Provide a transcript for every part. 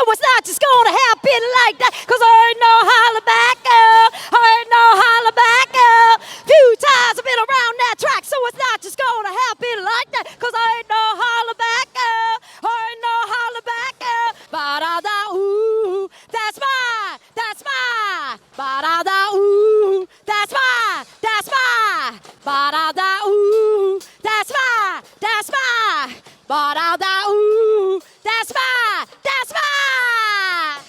so it's not just gonna happen like that. Cause I ain't no holler back girl. I ain't no holler back girl. Few times I've been around that track, so it's not just gonna happen like that. Cause I ain't no holler back girl. I ain't no holler back girl. Ba-da-da, ooh, that's mine, that's mine. Ba-da-da, ooh, that's mine, that's mine. Ba-da-da, ooh, that's mine, that's mine. Ba-da-da, ooh, that's mine, that's mine.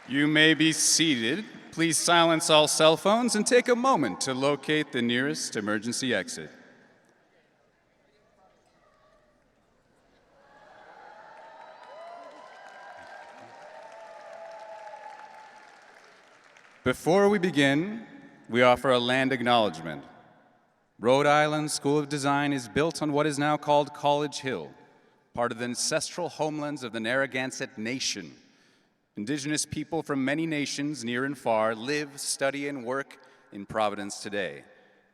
You may be seated. Please silence all cell phones and take a moment to locate the nearest emergency exit. Before we begin, we offer a land acknowledgement. Rhode Island School of Design is built on what is now called College Hill, part of the ancestral homelands of the Narragansett Nation. Indigenous people from many nations, near and far, live, study, and work in Providence today.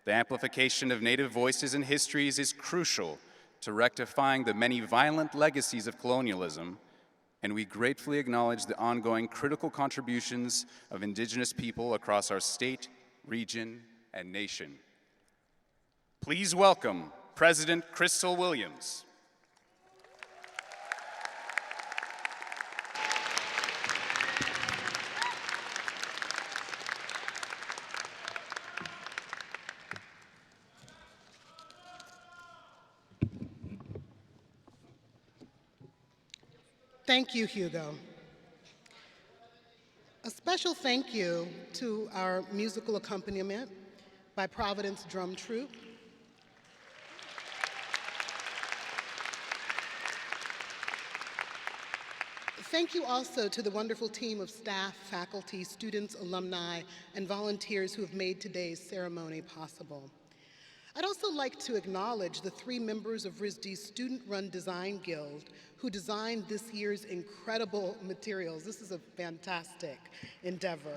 The amplification of Native voices and histories is crucial to rectifying the many violent legacies of colonialism, and we gratefully acknowledge the ongoing critical contributions of Indigenous people across our state, region, and nation. Please welcome President Crystal Williams. Thank you, Hugo. A special thank you to our musical accompaniment by Providence Drum Troupe. Thank you also to the wonderful team of staff, faculty, students, alumni, and volunteers who have made today's ceremony possible. I'd also like to acknowledge the 3 members of RISD's Student-Run Design Guild who designed this year's incredible materials. This is a fantastic endeavor.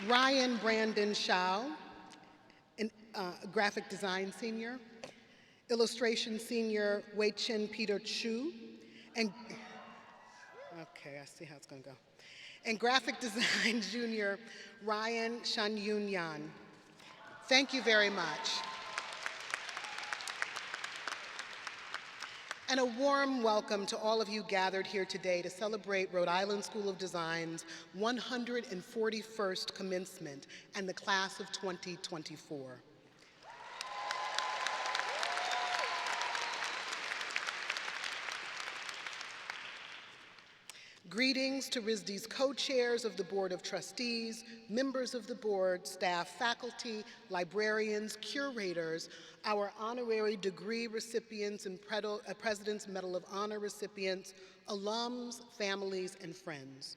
Ryan Brandon Shao, a graphic design senior, illustration senior Wei-Chin Peter Chu, and okay, I see how it's gonna go. And graphic design junior Ryan Shanyun Yan. Thank you very much. And a warm welcome to all of you gathered here today to celebrate Rhode Island School of Design's 141st commencement and the class of 2024. Greetings to RISD's co-chairs of the Board of Trustees, members of the board, staff, faculty, librarians, curators, our honorary degree recipients and President's Medal of Honor recipients, alums, families, and friends.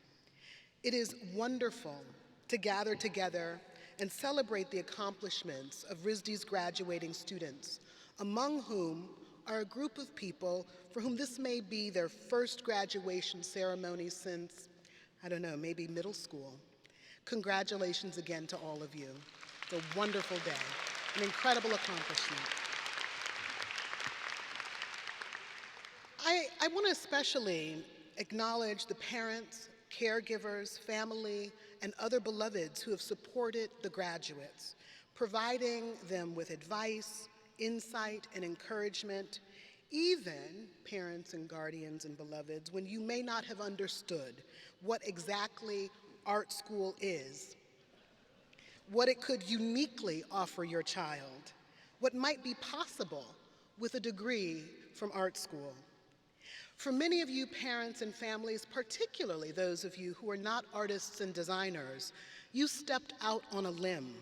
It is wonderful to gather together and celebrate the accomplishments of RISD's graduating students, among whom are a group of people for whom this may be their first graduation ceremony since, I don't know, maybe middle school. Congratulations again to all of you. It's a wonderful day, an incredible accomplishment. I want to especially acknowledge the parents, caregivers, family, and other beloveds who have supported the graduates, providing them with advice, insight, and encouragement, even parents and guardians and beloveds, when you may not have understood what exactly art school is, what it could uniquely offer your child, what might be possible with a degree from art school. For many of you parents and families, particularly those of you who are not artists and designers, you stepped out on a limb,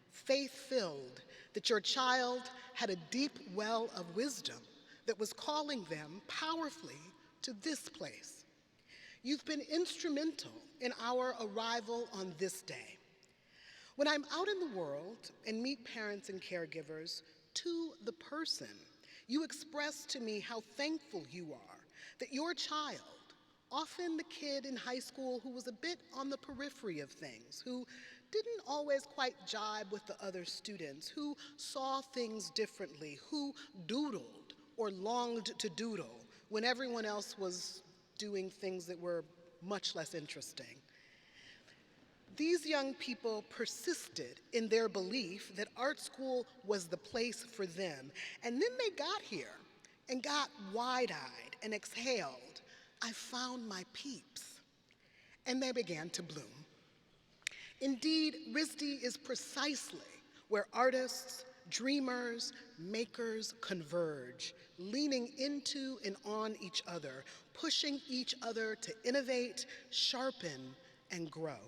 faith-filled, that your child had a deep well of wisdom that was calling them powerfully to this place. You've been instrumental in our arrival on this day. When I'm out in the world and meet parents and caregivers, to the person, you express to me how thankful you are that your child, often the kid in high school who was a bit on the periphery of things, who didn't always quite jibe with the other students, who saw things differently, who doodled or longed to doodle when everyone else was doing things that were much less interesting. These young people persisted in their belief that art school was the place for them. And then they got here and got wide-eyed and exhaled, "I found my peeps." And they began to bloom. Indeed, RISD is precisely where artists, dreamers, makers converge, leaning into and on each other, pushing each other to innovate, sharpen, and grow.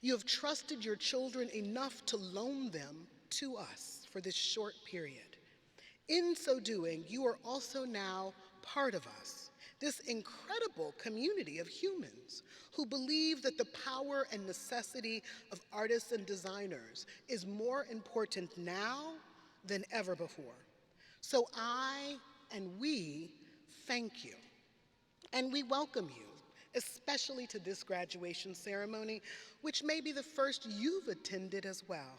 You have trusted your children enough to loan them to us for this short period. In so doing, you are also now part of us, this incredible community of humans who believe that the power and necessity of artists and designers is more important now than ever before. So I and we thank you, and we welcome you, especially to this graduation ceremony, which may be the first you've attended as well.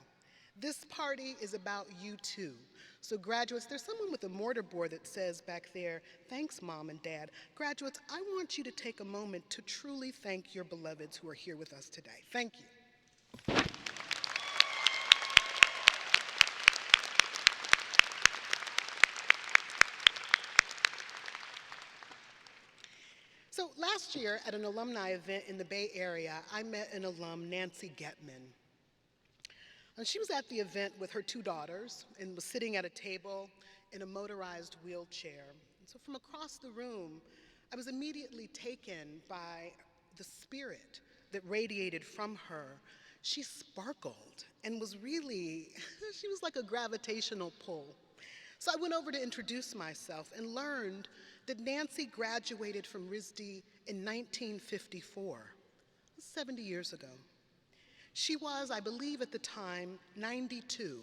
This party is about you too. So graduates, there's someone with a mortarboard that says back there, "Thanks, Mom and Dad." Graduates, I want you to take a moment to truly thank your beloveds who are here with us today. Thank you. So last year at an alumni event in the Bay Area, I met an alum, Nancy Getman. And she was at the event with her two daughters and was sitting at a table in a motorized wheelchair. And so from across the room, I was immediately taken by the spirit that radiated from her. She sparkled and was really, she was like a gravitational pull. So I went over to introduce myself and learned that Nancy graduated from RISD in 1954, 70 years ago. She was, I believe at the time, 92.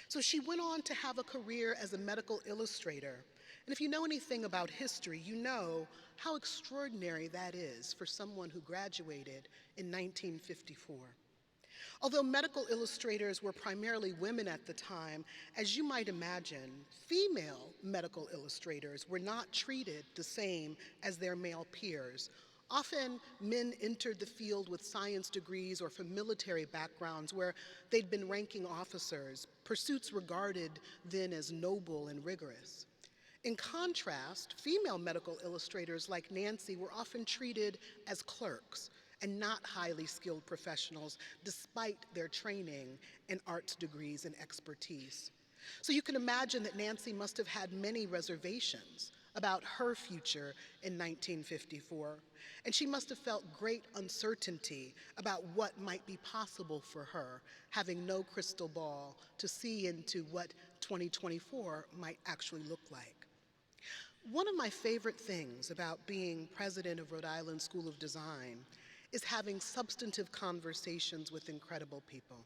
So she went on to have a career as a medical illustrator. And if you know anything about history, you know how extraordinary that is for someone who graduated in 1954. Although medical illustrators were primarily women at the time, as you might imagine, female medical illustrators were not treated the same as their male peers. Often, men entered the field with science degrees or from military backgrounds where they'd been ranking officers, pursuits regarded then as noble and rigorous. In contrast, female medical illustrators like Nancy were often treated as clerks and not highly skilled professionals, despite their training in arts degrees and expertise. So you can imagine that Nancy must have had many reservations about her future in 1954, and she must have felt great uncertainty about what might be possible for her, having no crystal ball to see into what 2024 might actually look like. One of my favorite things about being president of Rhode Island School of Design is having substantive conversations with incredible people.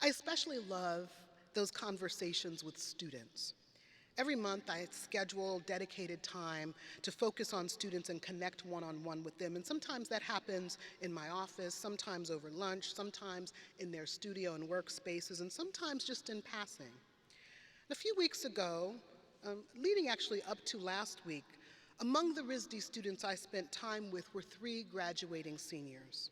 I especially love those conversations with students. Every month I schedule dedicated time to focus on students and connect one-on-one with them. And sometimes that happens in my office, sometimes over lunch, sometimes in their studio and workspaces, and sometimes just in passing. A few weeks ago, leading actually up to last week, among the RISD students I spent time with were 3 graduating seniors.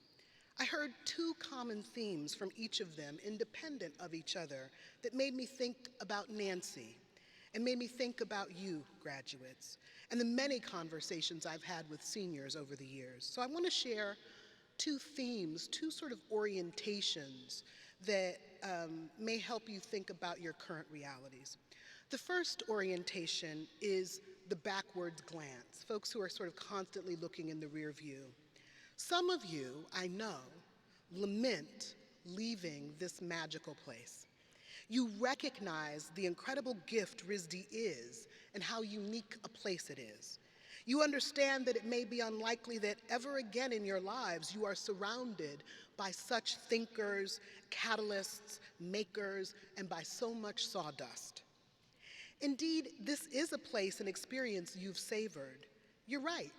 I heard 2 common themes from each of them, independent of each other, that made me think about Nancy and made me think about you, graduates, and the many conversations I've had with seniors over the years. So I want to share 2 themes, 2 sort of orientations that may help you think about your current realities. The first orientation is the backwards glance, folks who are sort of constantly looking in the rear view. Some of you, I know, lament leaving this magical place. You recognize the incredible gift RISD is and how unique a place it is. You understand that it may be unlikely that ever again in your lives you are surrounded by such thinkers, catalysts, makers, and by so much sawdust. Indeed, this is a place and experience you've savored. You're right.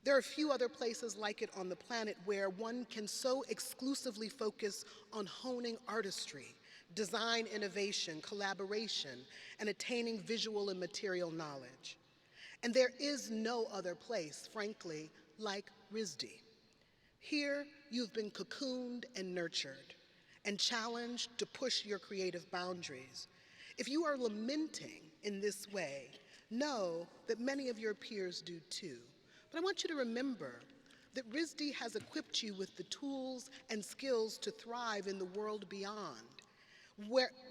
There are few other places like it on the planet where one can so exclusively focus on honing artistry, design innovation, collaboration, and attaining visual and material knowledge. And there is no other place, frankly, like RISD. Here, you've been cocooned and nurtured, and challenged to push your creative boundaries. If you are lamenting in this way, know that many of your peers do too. But I want you to remember that RISD has equipped you with the tools and skills to thrive in the world beyond.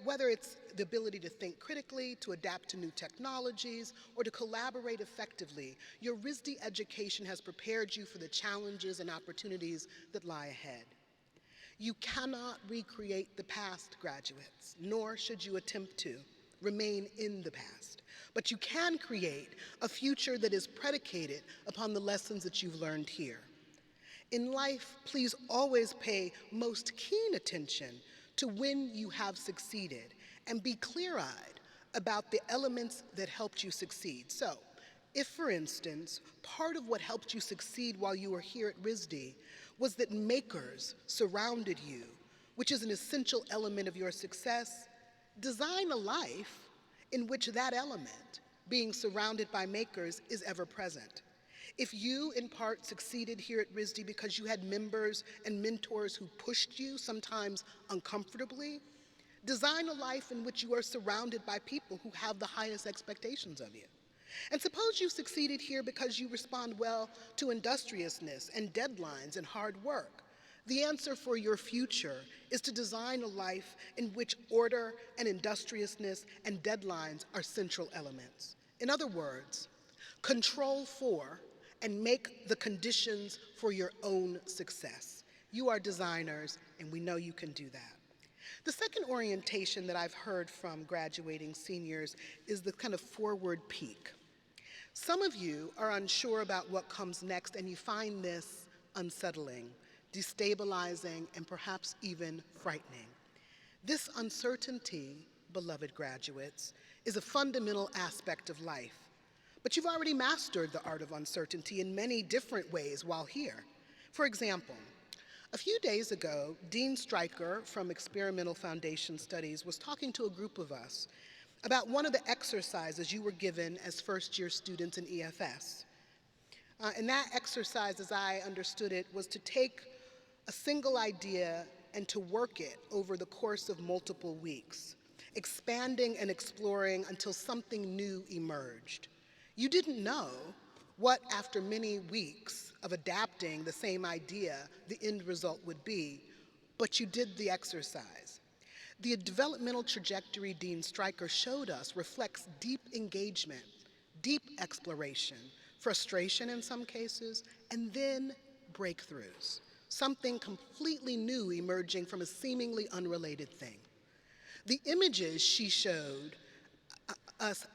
Whether it's the ability to think critically, to adapt to new technologies, or to collaborate effectively, your RISD education has prepared you for the challenges and opportunities that lie ahead. You cannot recreate the past, graduates, nor should you attempt to remain in the past. But you can create a future that is predicated upon the lessons that you've learned here. In life, please always pay most keen attention to when you have succeeded and be clear-eyed about the elements that helped you succeed. So, if, for instance, part of what helped you succeed while you were here at RISD was that makers surrounded you, which is an essential element of your success, design a life in which that element, being surrounded by makers, is ever present. If you, in part, succeeded here at RISD because you had members and mentors who pushed you, sometimes uncomfortably, design a life in which you are surrounded by people who have the highest expectations of you. And suppose you succeeded here because you respond well to industriousness and deadlines and hard work. The answer for your future is to design a life in which order and industriousness and deadlines are central elements. In other words, control for and make the conditions for your own success. You are designers, and we know you can do that. The second orientation that I've heard from graduating seniors is the kind of forward peak. Some of you are unsure about what comes next, and you find this unsettling, destabilizing, and perhaps even frightening. This uncertainty, beloved graduates, is a fundamental aspect of life. But you've already mastered the art of uncertainty in many different ways while here. For example, a few days ago, Dean Stryker from Experimental Foundation Studies was talking to a group of us about one of the exercises you were given as first-year students in EFS. And that exercise, as I understood it, was to take a single idea and to work it over the course of multiple weeks, expanding and exploring until something new emerged. You didn't know what, after many weeks of adapting the same idea, the end result would be, but you did the exercise. The developmental trajectory Dean Stryker showed us reflects deep engagement, deep exploration, frustration in some cases, and then breakthroughs, something completely new emerging from a seemingly unrelated thing. The images she showed us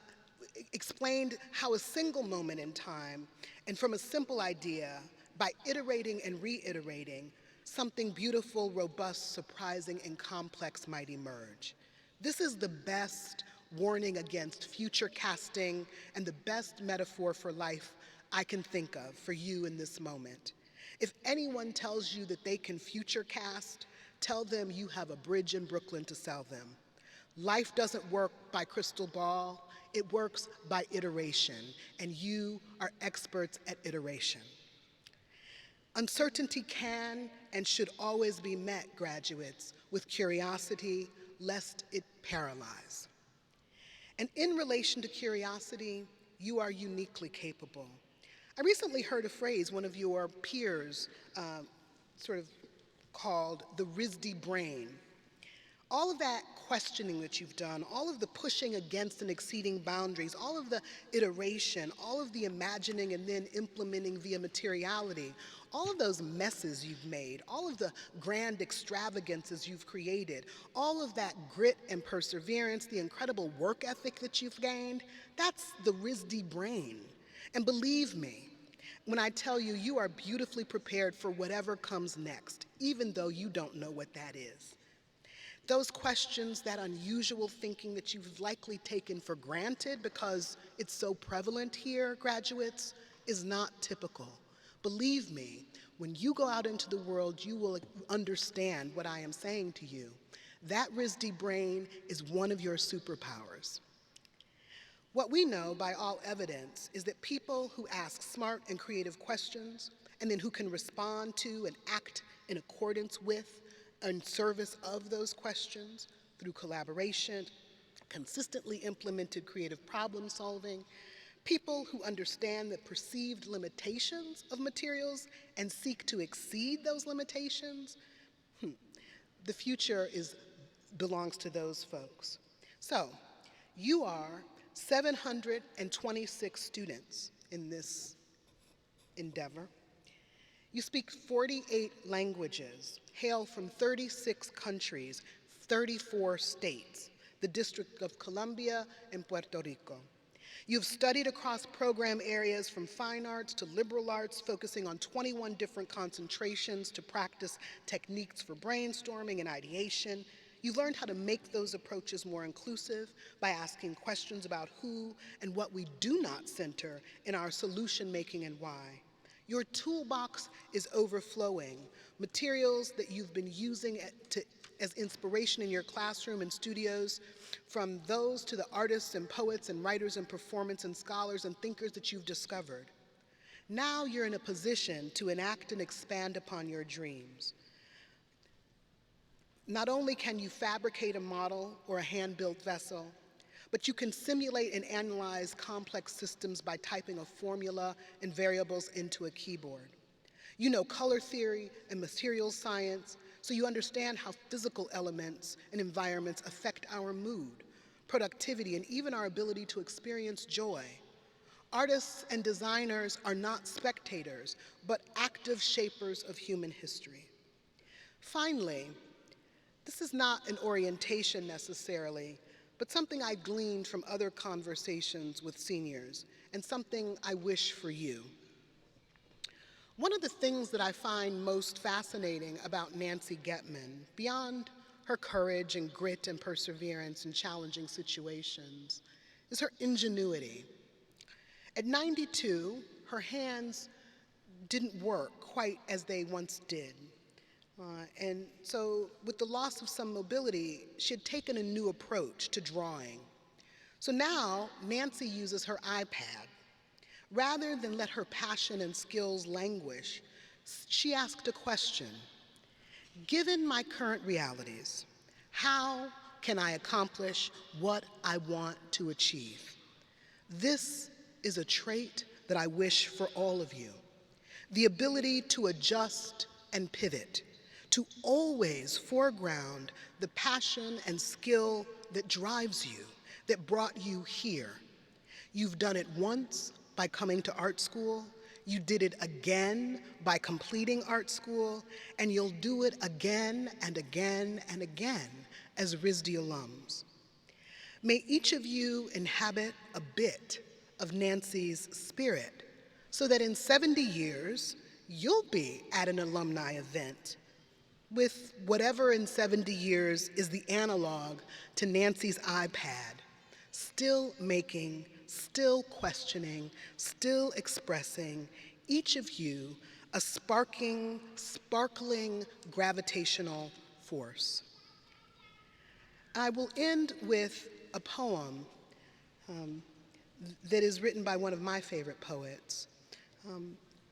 explained how a single moment in time, and from a simple idea, by iterating and reiterating, something beautiful, robust, surprising, and complex might emerge. This is the best warning against future casting and the best metaphor for life I can think of for you in this moment. If anyone tells you that they can future cast, tell them you have a bridge in Brooklyn to sell them. Life doesn't work by crystal ball. It works by iteration, and you are experts at iteration. Uncertainty can and should always be met, graduates, with curiosity, lest it paralyze. And in relation to curiosity, you are uniquely capable. I recently heard a phrase one of your peers sort of called the RISD brain. All of that questioning that you've done, all of the pushing against and exceeding boundaries, all of the iteration, all of the imagining and then implementing via materiality, all of those messes you've made, all of the grand extravagances you've created, all of that grit and perseverance, the incredible work ethic that you've gained, that's the RISD brain. And believe me, when I tell you, you are beautifully prepared for whatever comes next, even though you don't know what that is. Those questions, that unusual thinking that you've likely taken for granted because it's so prevalent here, graduates, is not typical. Believe me, when you go out into the world, you will understand what I am saying to you. That RISD brain is one of your superpowers. What we know by all evidence is that people who ask smart and creative questions and then who can respond to and act in accordance with in service of those questions through collaboration, consistently implemented creative problem solving, people who understand the perceived limitations of materials and seek to exceed those limitations, the future is belongs to those folks. So, you are 726 students in this endeavor. You speak 48 languages, hail from 36 countries, 34 states, the District of Columbia and Puerto Rico. You've studied across program areas from fine arts to liberal arts, focusing on 21 different concentrations to practice techniques for brainstorming and ideation. You've learned how to make those approaches more inclusive by asking questions about who and what we do not center in our solution making and why. Your toolbox is overflowing. Materials that you've been using as inspiration in your classroom and studios, from those to the artists and poets and writers and performance and scholars and thinkers that you've discovered. Now you're in a position to enact and expand upon your dreams. Not only can you fabricate a model or a hand-built vessel, but you can simulate and analyze complex systems by typing a formula and variables into a keyboard. You know color theory and materials science, so you understand how physical elements and environments affect our mood, productivity, and even our ability to experience joy. Artists and designers are not spectators, but active shapers of human history. Finally, this is not an orientation necessarily, but something I gleaned from other conversations with seniors, and something I wish for you. One of the things that I find most fascinating about Nancy Getman, beyond her courage and grit and perseverance in challenging situations, is her ingenuity. At 92, her hands didn't work quite as they once did. And so with the loss of some mobility, she had taken a new approach to drawing. So now Nancy uses her iPad. Rather than let her passion and skills languish, she asked a question. Given my current realities, how can I accomplish what I want to achieve? This is a trait that I wish for all of you. The ability to adjust and pivot, to always foreground the passion and skill that drives you, that brought you here. You've done it once by coming to art school, you did it again by completing art school, and you'll do it again and again and again as RISD alums. May each of you inhabit a bit of Nancy's spirit so that in 70 years, you'll be at an alumni event with whatever in 70 years is the analog to Nancy's iPad, still making, still questioning, still expressing, each of you a sparkling gravitational force. I will end with a poem that is written by one of my favorite poets.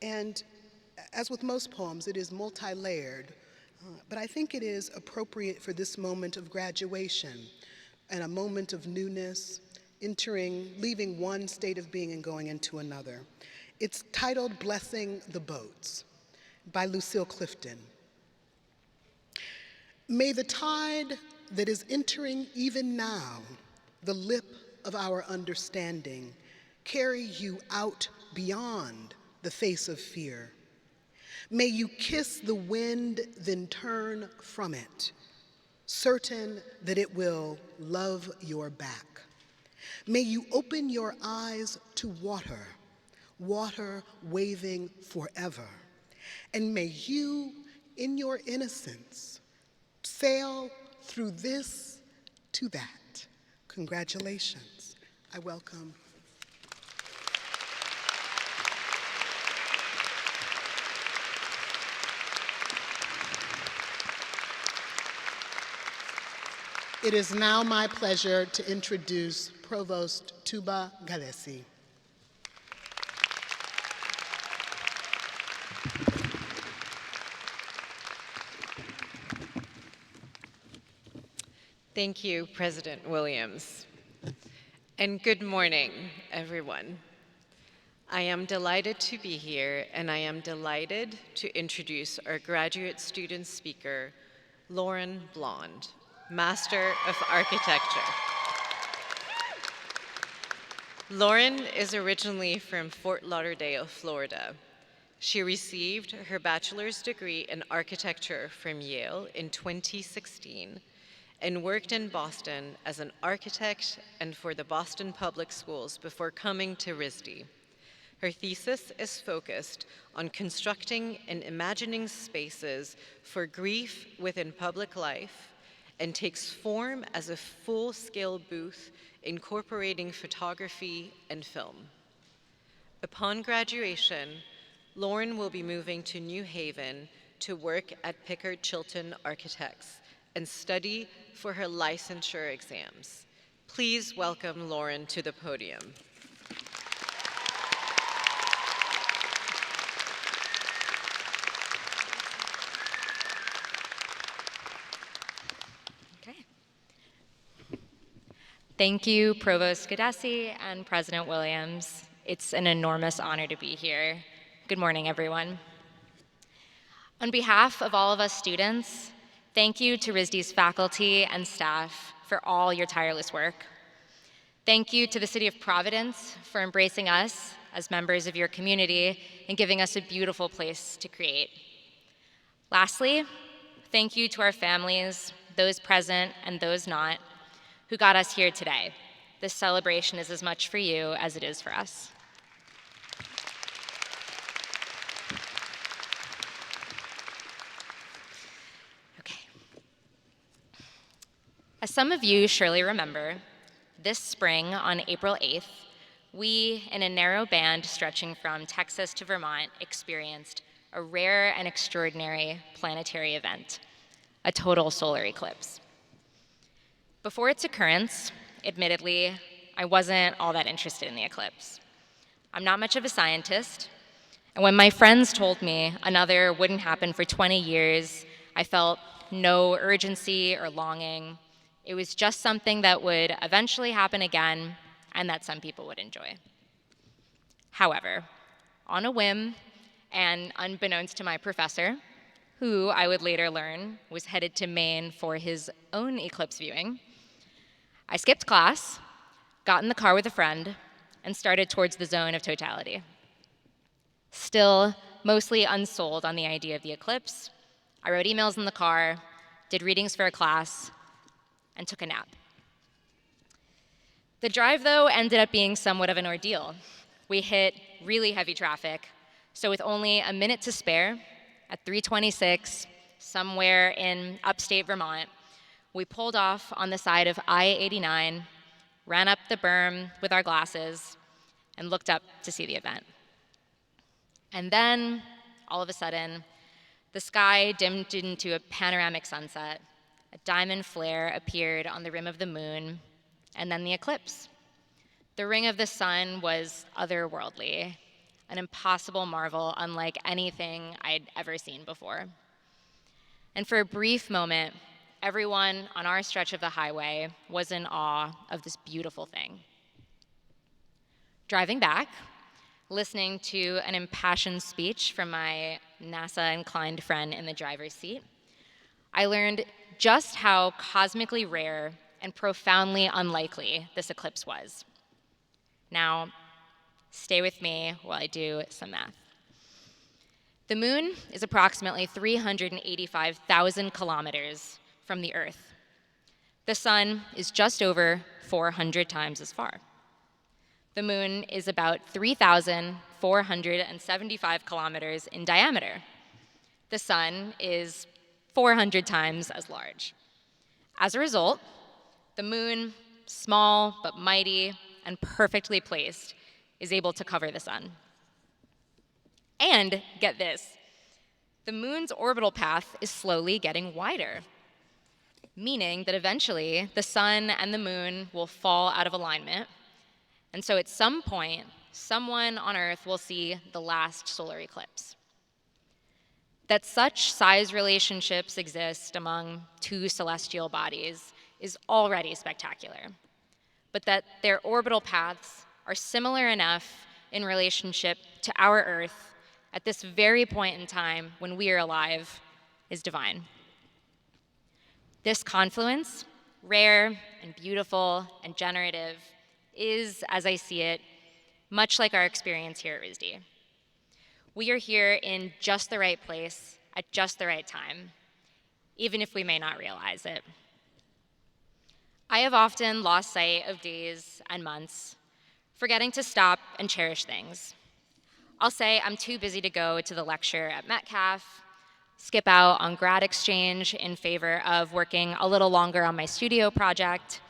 And as with most poems, it is multi-layered, but I think it is appropriate for this moment of graduation and a moment of newness, leaving one state of being and going into another. It's titled Blessing the Boats by Lucille Clifton. May the tide that is entering even now the lip of our understanding carry you out beyond the face of fear. May you kiss the wind, then turn from it, certain that it will love your back. May you open your eyes to water, water waving forever. And may you, in your innocence, sail through this to that. Congratulations. I welcome. It is now my pleasure to introduce Provost Tuba Galesi. Thank you, President Williams. And good morning, everyone. I am delighted to be here, and I am delighted to introduce our graduate student speaker, Lauren Blond. Master of Architecture. Lauren is originally from Fort Lauderdale, Florida. She received her bachelor's degree in architecture from Yale in 2016 and worked in Boston as an architect and for the Boston Public Schools before coming to RISD. Her thesis is focused on constructing and imagining spaces for grief within public life and takes form as a full-scale booth incorporating photography and film. Upon graduation, Lauren will be moving to New Haven to work at Pickard Chilton Architects and study for her licensure exams. Please welcome Lauren to the podium. Thank you, Provost Gadesi and President Williams. It's an enormous honor to be here. Good morning, everyone. On behalf of all of us students, thank you to RISD's faculty and staff for all your tireless work. Thank you to the City of Providence for embracing us as members of your community and giving us a beautiful place to create. Lastly, thank you to our families, those present and those not, who got us here today. This celebration is as much for you as it is for us. Okay. As some of you surely remember, this spring on April 8th, we, in a narrow band stretching from Texas to Vermont, experienced a rare and extraordinary planetary event, a total solar eclipse. Before its occurrence, admittedly, I wasn't all that interested in the eclipse. I'm not much of a scientist, and when my friends told me another wouldn't happen for 20 years, I felt no urgency or longing. It was just something that would eventually happen again and that some people would enjoy. However, on a whim, and unbeknownst to my professor, who I would later learn was headed to Maine for his own eclipse viewing, I skipped class, got in the car with a friend, and started towards the zone of totality. Still mostly unsold on the idea of the eclipse, I wrote emails in the car, did readings for a class, and took a nap. The drive, though, ended up being somewhat of an ordeal. We hit really heavy traffic, so with only a minute to spare, at 3:26, somewhere in upstate Vermont, we pulled off on the side of I-89, ran up the berm with our glasses, and looked up to see the event. And then, all of a sudden, the sky dimmed into a panoramic sunset, a diamond flare appeared on the rim of the moon, and then the eclipse. The ring of the sun was otherworldly, an impossible marvel unlike anything I'd ever seen before. And for a brief moment, everyone on our stretch of the highway was in awe of this beautiful thing. Driving back, listening to an impassioned speech from my NASA-inclined friend in the driver's seat, I learned just how cosmically rare and profoundly unlikely this eclipse was. Now, stay with me while I do some math. The moon is approximately 385,000 kilometers from the Earth. The sun is just over 400 times as far. The moon is about 3,475 kilometers in diameter. The sun is 400 times as large. As a result, the moon, small but mighty and perfectly placed, is able to cover the sun. And get this, the moon's orbital path is slowly getting wider, meaning that eventually the sun and the moon will fall out of alignment. And so at some point, someone on Earth will see the last solar eclipse. That such size relationships exist among two celestial bodies is already spectacular. But that their orbital paths are similar enough in relationship to our Earth at this very point in time when we are alive is divine. This confluence, rare and beautiful and generative, is, as I see it, much like our experience here at RISD. We are here in just the right place at just the right time, even if we may not realize it. I have often lost sight of days and months, forgetting to stop and cherish things. I'll say I'm too busy to go to the lecture at Metcalf, skip out on grad exchange in favor of working a little longer on my studio project,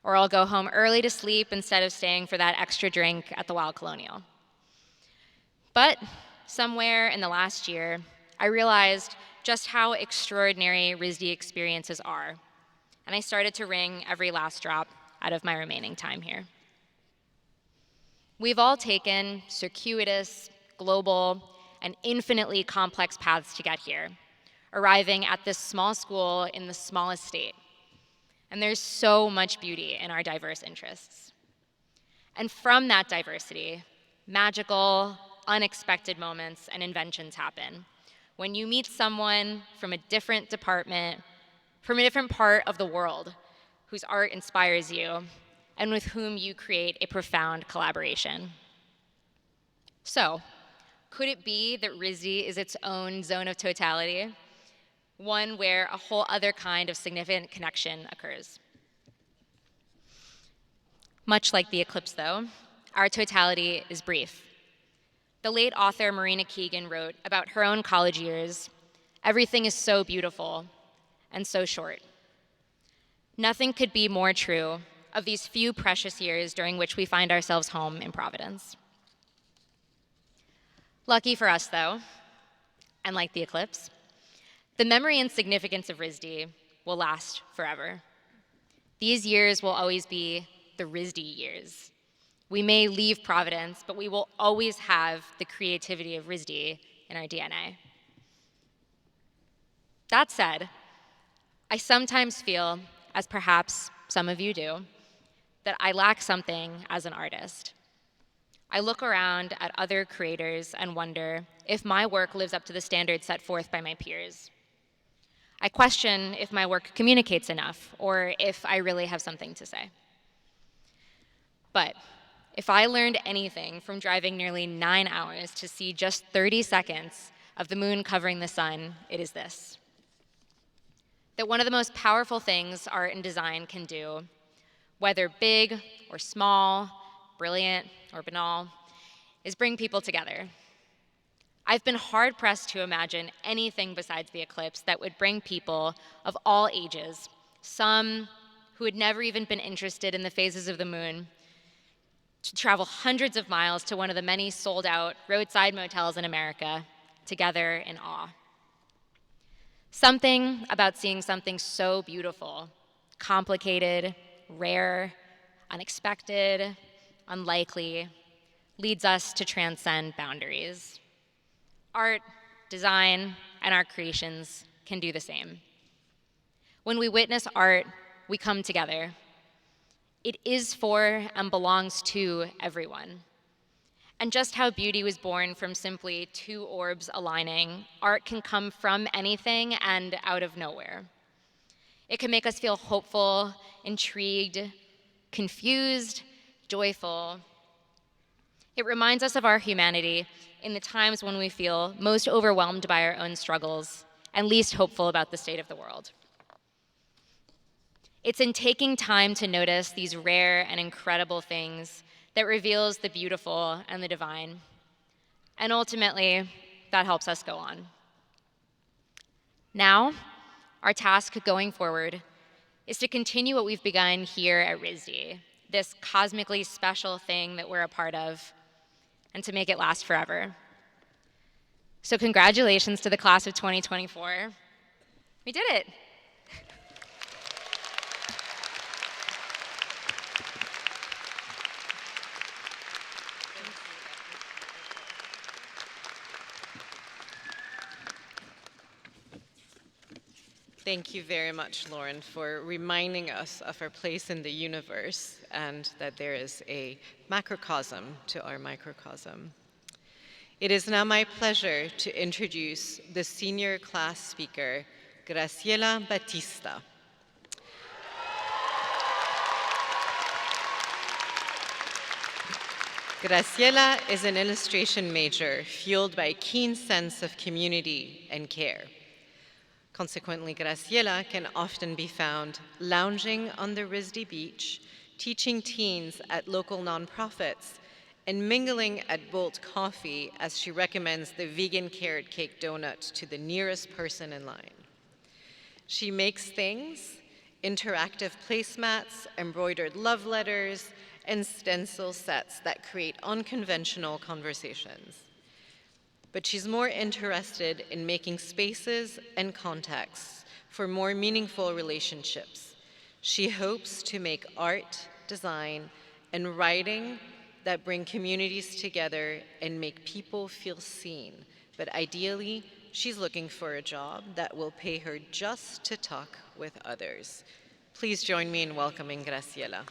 or I'll go home early to sleep instead of staying for that extra drink at the Wild Colonial. But somewhere in the last year, I realized just how extraordinary RISD experiences are, and I started to wring every last drop out of my remaining time here. We've all taken circuitous, global, and infinitely complex paths to get here, arriving at this small school in the smallest state. And there's so much beauty in our diverse interests. And from that diversity, magical, unexpected moments and inventions happen when you meet someone from a different department, from a different part of the world, whose art inspires you, and with whom you create a profound collaboration. So, could it be that RISD is its own zone of totality? One where a whole other kind of significant connection occurs. Much like the eclipse, though, our totality is brief. The late author Marina Keegan wrote about her own college years, "Everything is so beautiful and so short." Nothing could be more true of these few precious years during which we find ourselves home in Providence. Lucky for us, though, and like the eclipse, the memory and significance of RISD will last forever. These years will always be the RISD years. We may leave Providence, but we will always have the creativity of RISD in our DNA. That said, I sometimes feel, as perhaps some of you do, that I lack something as an artist. I look around at other creators and wonder if my work lives up to the standards set forth by my peers. I question if my work communicates enough, or if I really have something to say. But if I learned anything from driving nearly 9 hours to see just 30 seconds of the moon covering the sun, it is this: that one of the most powerful things art and design can do, whether big or small, brilliant or banal, is bring people together. I've been hard-pressed to imagine anything besides the eclipse that would bring people of all ages, some who had never even been interested in the phases of the moon, to travel hundreds of miles to one of the many sold-out roadside motels in America, together in awe. Something about seeing something so beautiful, complicated, rare, unexpected, unlikely, leads us to transcend boundaries. Art, design, and our creations can do the same. When we witness art, we come together. It is for and belongs to everyone. And just how beauty was born from simply two orbs aligning, art can come from anything and out of nowhere. It can make us feel hopeful, intrigued, confused, joyful. It reminds us of our humanity in the times when we feel most overwhelmed by our own struggles and least hopeful about the state of the world. It's in taking time to notice these rare and incredible things that reveals the beautiful and the divine. And ultimately, that helps us go on. Now, our task going forward is to continue what we've begun here at RISD, this cosmically special thing that we're a part of, and to make it last forever. So congratulations to the class of 2024. We did it. Thank you very much, Lauren, for reminding us of our place in the universe and that there is a macrocosm to our microcosm. It is now my pleasure to introduce the senior class speaker, Graciela Batista. Graciela is an illustration major fueled by a keen sense of community and care. Consequently, Graciela can often be found lounging on the RISD beach, teaching teens at local nonprofits, and mingling at Bolt Coffee as she recommends the vegan carrot cake donut to the nearest person in line. She makes things, interactive placemats, embroidered love letters, and stencil sets that create unconventional conversations. But she's more interested in making spaces and contexts for more meaningful relationships. She hopes to make art, design, and writing that bring communities together and make people feel seen. But ideally, she's looking for a job that will pay her just to talk with others. Please join me in welcoming Graciela.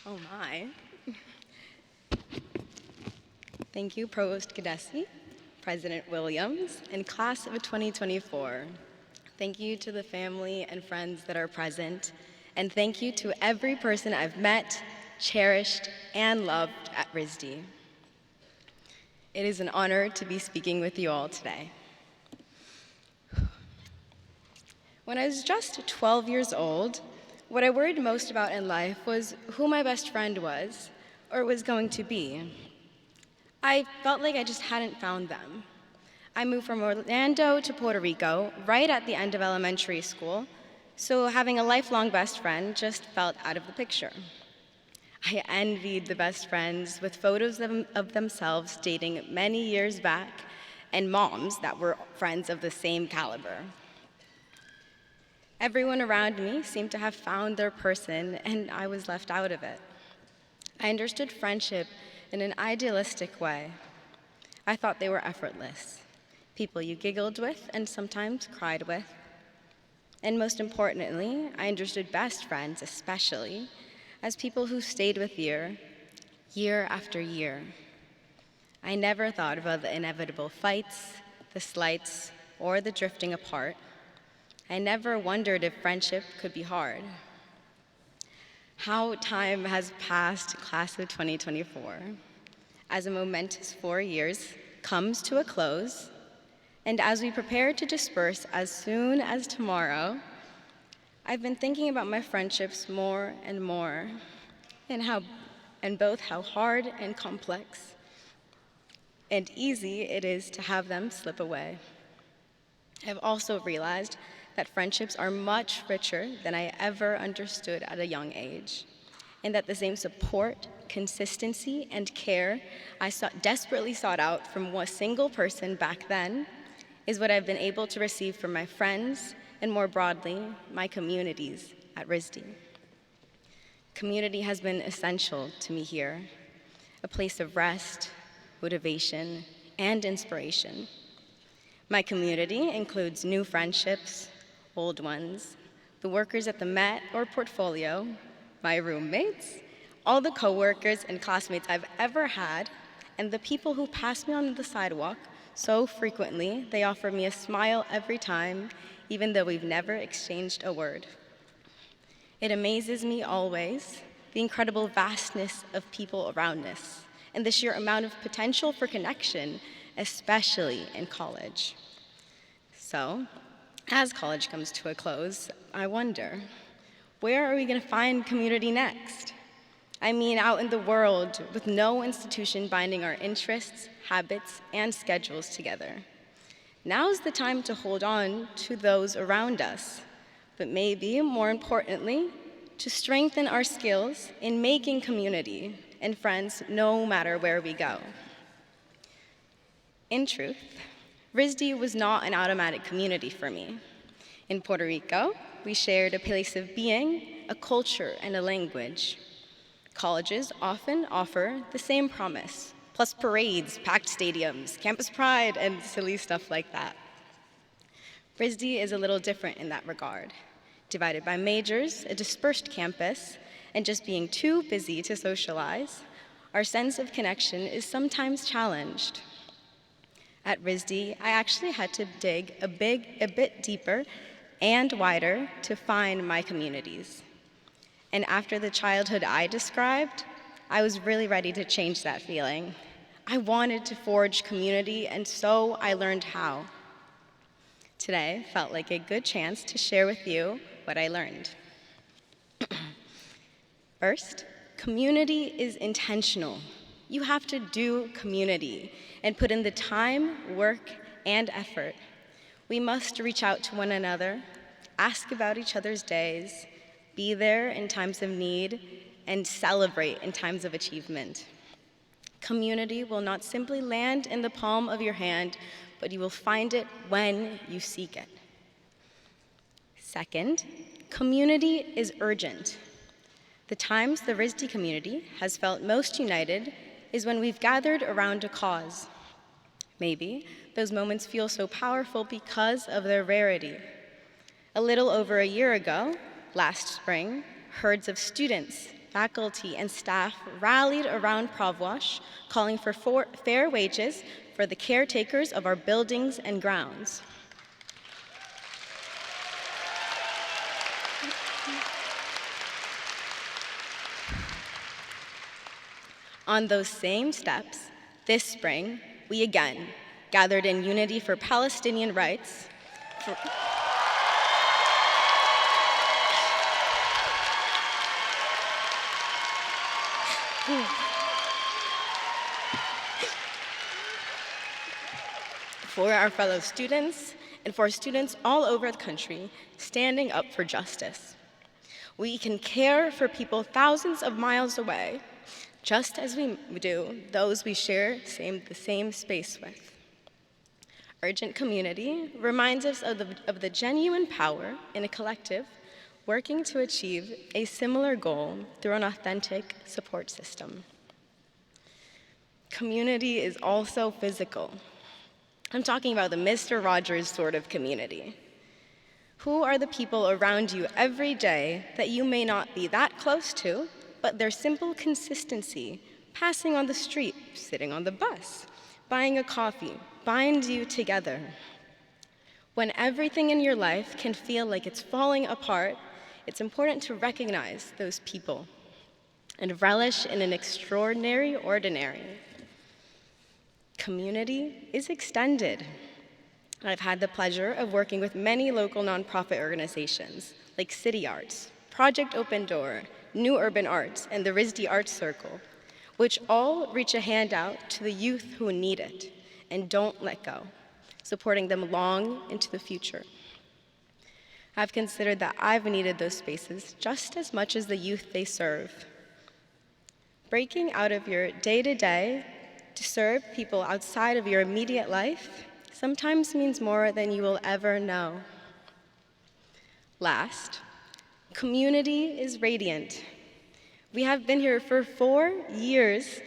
Oh my. Thank you, Provost Gadesi, President Williams, and class of 2024. Thank you to the family and friends that are present, and thank you to every person I've met, cherished, and loved at RISD. It is an honor to be speaking with you all today. When I was just 12 years old, what I worried most about in life was who my best friend was, or was going to be. I felt like I just hadn't found them. I moved from Orlando to Puerto Rico right at the end of elementary school, so having a lifelong best friend just felt out of the picture. I envied the best friends with photos of themselves dating many years back and moms that were friends of the same caliber. Everyone around me seemed to have found their person, and I was left out of it. I understood friendship in an idealistic way. I thought they were effortless, people you giggled with and sometimes cried with. And most importantly, I understood best friends especially as people who stayed with you year after year. I never thought about the inevitable fights, the slights, or the drifting apart. I never wondered if friendship could be hard. How time has passed, class of 2024, as a momentous 4 years comes to a close, and as we prepare to disperse as soon as tomorrow, I've been thinking about my friendships more and more, and both how hard and complex and easy it is to have them slip away. I've also realized that friendships are much richer than I ever understood at a young age, and that the same support, consistency, and care I desperately sought out from a single person back then is what I've been able to receive from my friends, and more broadly, my communities at RISD. Community has been essential to me here, a place of rest, motivation, and inspiration. My community includes new friendships, old ones, the workers at the Met or Portfolio, my roommates, all the coworkers and classmates I've ever had, and the people who pass me on the sidewalk so frequently they offer me a smile every time, even though we've never exchanged a word. It amazes me always, the incredible vastness of people around us, and the sheer amount of potential for connection, especially in college. So, as college comes to a close, I wonder, where are we going to find community next? I mean, out in the world, with no institution binding our interests, habits, and schedules together. Now's the time to hold on to those around us, but maybe, more importantly, to strengthen our skills in making community and friends no matter where we go. In truth, RISD was not an automatic community for me. In Puerto Rico, we shared a place of being, a culture, and a language. Colleges often offer the same promise, plus parades, packed stadiums, campus pride, and silly stuff like that. RISD is a little different in that regard. Divided by majors, a dispersed campus, and just being too busy to socialize, our sense of connection is sometimes challenged. At RISD, I actually had to dig a bit deeper and wider to find my communities. And after the childhood I described, I was really ready to change that feeling. I wanted to forge community, and so I learned how. Today felt like a good chance to share with you what I learned. First, community is intentional. You have to do community and put in the time, work, and effort. We must reach out to one another, ask about each other's days, be there in times of need, and celebrate in times of achievement. Community will not simply land in the palm of your hand, but you will find it when you seek it. Second, community is urgent. The times the RISD community has felt most united is when we've gathered around a cause. Maybe those moments feel so powerful because of their rarity. A little over a year ago, last spring, herds of students, faculty, and staff rallied around Pravwash, calling for fair wages for the caretakers of our buildings and grounds. On those same steps, this spring, we again gathered in unity for Palestinian rights, for our fellow students and for students all over the country standing up for justice. We can care for people thousands of miles away, just as we do those we share the same space with. Urgent community reminds us of the genuine power in a collective working to achieve a similar goal through an authentic support system. Community is also physical. I'm talking about the Mr. Rogers sort of community. Who are the people around you every day that you may not be that close to, but their simple consistency, passing on the street, sitting on the bus, buying a coffee, binds you together? When everything in your life can feel like it's falling apart, it's important to recognize those people and relish in an extraordinary ordinary. Community is extended. I've had the pleasure of working with many local nonprofit organizations like City Arts, Project Open Door, New Urban Arts, and the RISD Arts Circle, which all reach a hand out to the youth who need it and don't let go, supporting them long into the future. I've considered that I've needed those spaces just as much as the youth they serve. Breaking out of your day-to-day to serve people outside of your immediate life sometimes means more than you will ever know. Last, community is radiant. We have been here for 4 years,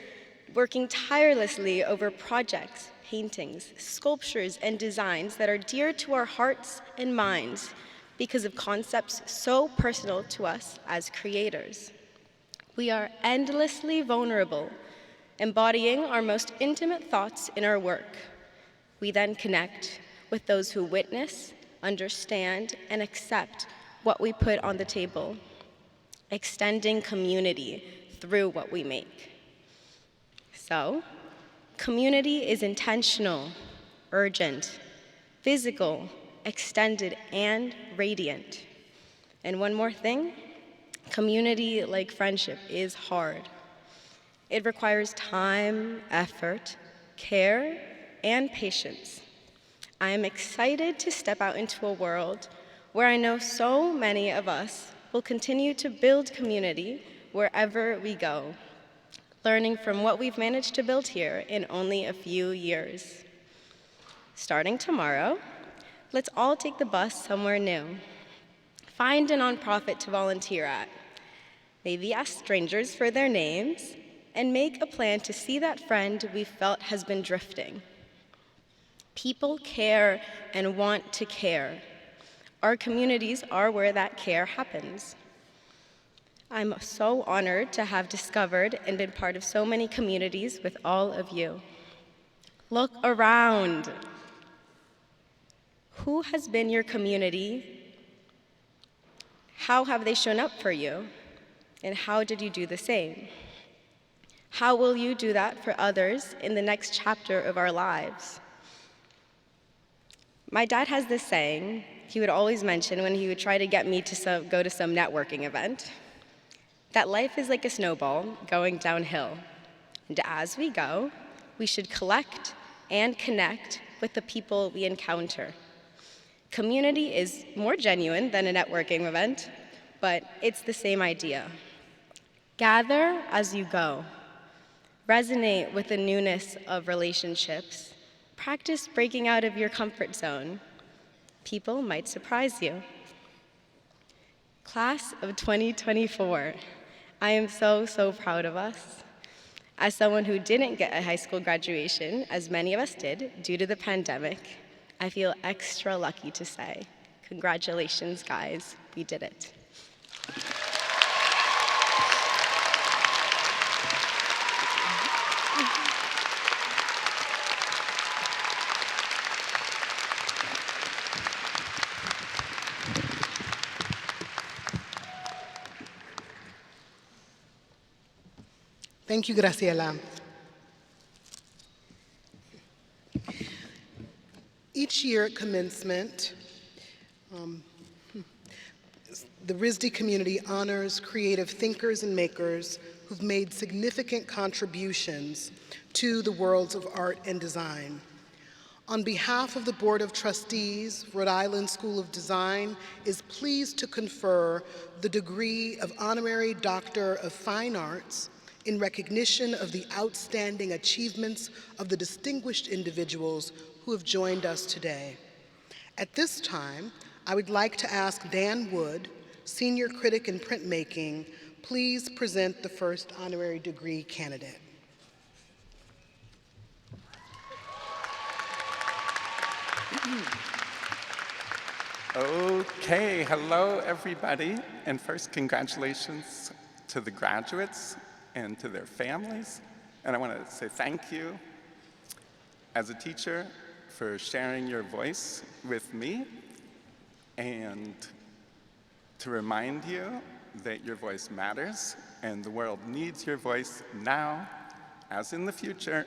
working tirelessly over projects, paintings, sculptures, and designs that are dear to our hearts and minds because of concepts so personal to us as creators. We are endlessly vulnerable, embodying our most intimate thoughts in our work. We then connect with those who witness, understand, and accept what we put on the table, extending community through what we make. So, community is intentional, urgent, physical, extended, and radiant. And one more thing, community, like friendship, is hard. It requires time, effort, care, and patience. I am excited to step out into a world where I know so many of us will continue to build community wherever we go, learning from what we've managed to build here in only a few years. Starting tomorrow, let's all take the bus somewhere new. Find a nonprofit to volunteer at. Maybe ask strangers for their names, and make a plan to see that friend we felt has been drifting. People care and want to care. Our communities are where that care happens. I'm so honored to have discovered and been part of so many communities with all of you. Look around. Who has been your community? How have they shown up for you? And how did you do the same? How will you do that for others in the next chapter of our lives? My dad has this saying he would always mention when he would try to get me to go to some networking event, that life is like a snowball going downhill. And as we go, we should collect and connect with the people we encounter. Community is more genuine than a networking event, but it's the same idea. Gather as you go. Resonate with the newness of relationships. Practice breaking out of your comfort zone. People might surprise you. Class of 2024, I am so, so proud of us. As someone who didn't get a high school graduation, as many of us did, due to the pandemic, I feel extra lucky to say, congratulations, guys, we did it. Thank you, Graciela. Each year at commencement, the RISD community honors creative thinkers and makers who've made significant contributions to the worlds of art and design. On behalf of the Board of Trustees, Rhode Island School of Design is pleased to confer the degree of Honorary Doctor of Fine Arts in recognition of the outstanding achievements of the distinguished individuals who have joined us today. At this time, I would like to ask Dan Wood, Senior Critic in Printmaking, please present the first honorary degree candidate. Okay, hello everybody, and first congratulations to the graduates and to their families. And I want to say thank you as a teacher for sharing your voice with me, and to remind you that your voice matters and the world needs your voice now, as in the future,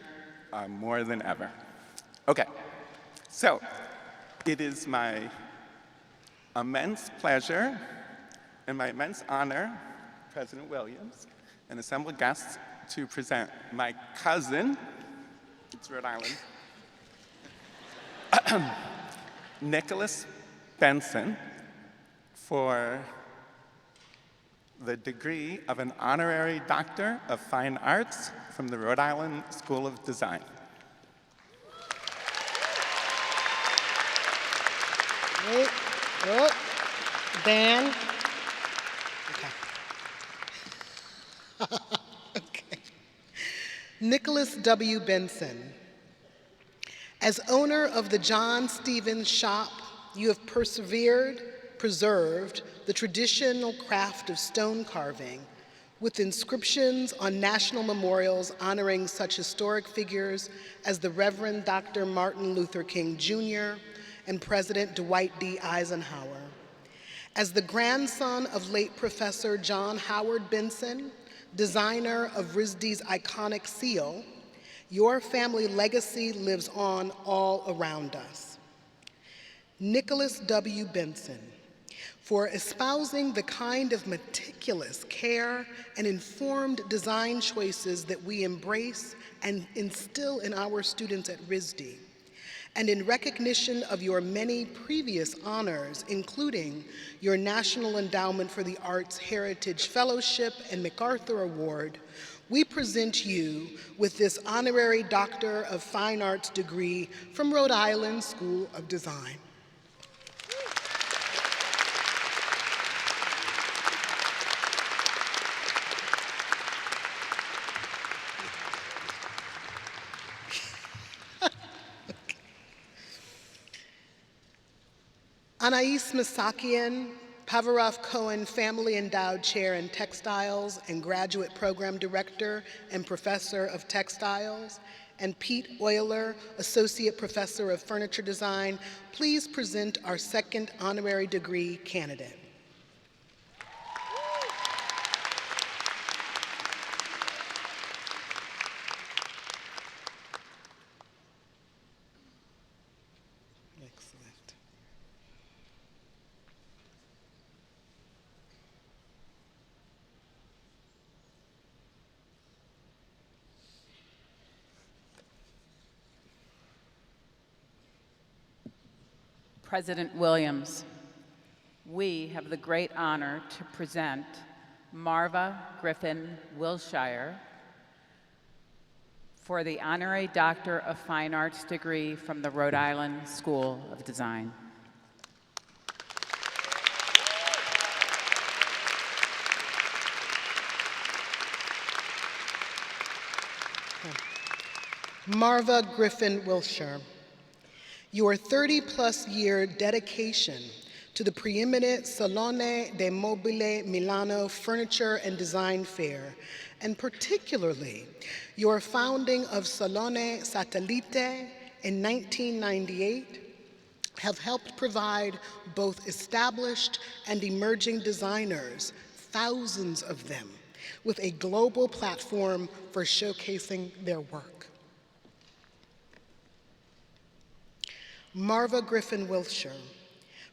more than ever. Okay, so it is my immense pleasure and my immense honor, President Williams, and assembled guests, to present my cousin, it's Rhode Island, Nicholas Benson, for the degree of an Honorary Doctor of Fine Arts from the Rhode Island School of Design. Wait, oh, Dan. Okay. Okay. Nicholas W. Benson. As owner of the John Stevens Shop, you have preserved the traditional craft of stone carving with inscriptions on national memorials honoring such historic figures as the Reverend Dr. Martin Luther King Jr. and President Dwight D. Eisenhower. As the grandson of late Professor John Howard Benson, designer of RISD's iconic seal, your family legacy lives on all around us. Nicholas W. Benson, for espousing the kind of meticulous care and informed design choices that we embrace and instill in our students at RISD, and in recognition of your many previous honors, including your National Endowment for the Arts Heritage Fellowship and MacArthur Award, we present you with this Honorary Doctor of Fine Arts degree from Rhode Island School of Design. Anais Masakian, Pavarov Cohen Family Endowed Chair in Textiles and Graduate Program Director and Professor of Textiles, and Pete Euler, Associate Professor of Furniture Design, please present our second honorary degree candidate. Excellent. President Williams, we have the great honor to present Marva Griffin Wilshire for the Honorary Doctor of Fine Arts degree from the Rhode Island School of Design. Marva Griffin Wilshire, your 30-plus year dedication to the preeminent Salone del Mobile Milano Furniture and Design Fair, and particularly your founding of Salone Satellite in 1998, have helped provide both established and emerging designers, thousands of them, with a global platform for showcasing their work. Marva Griffin Wilshire,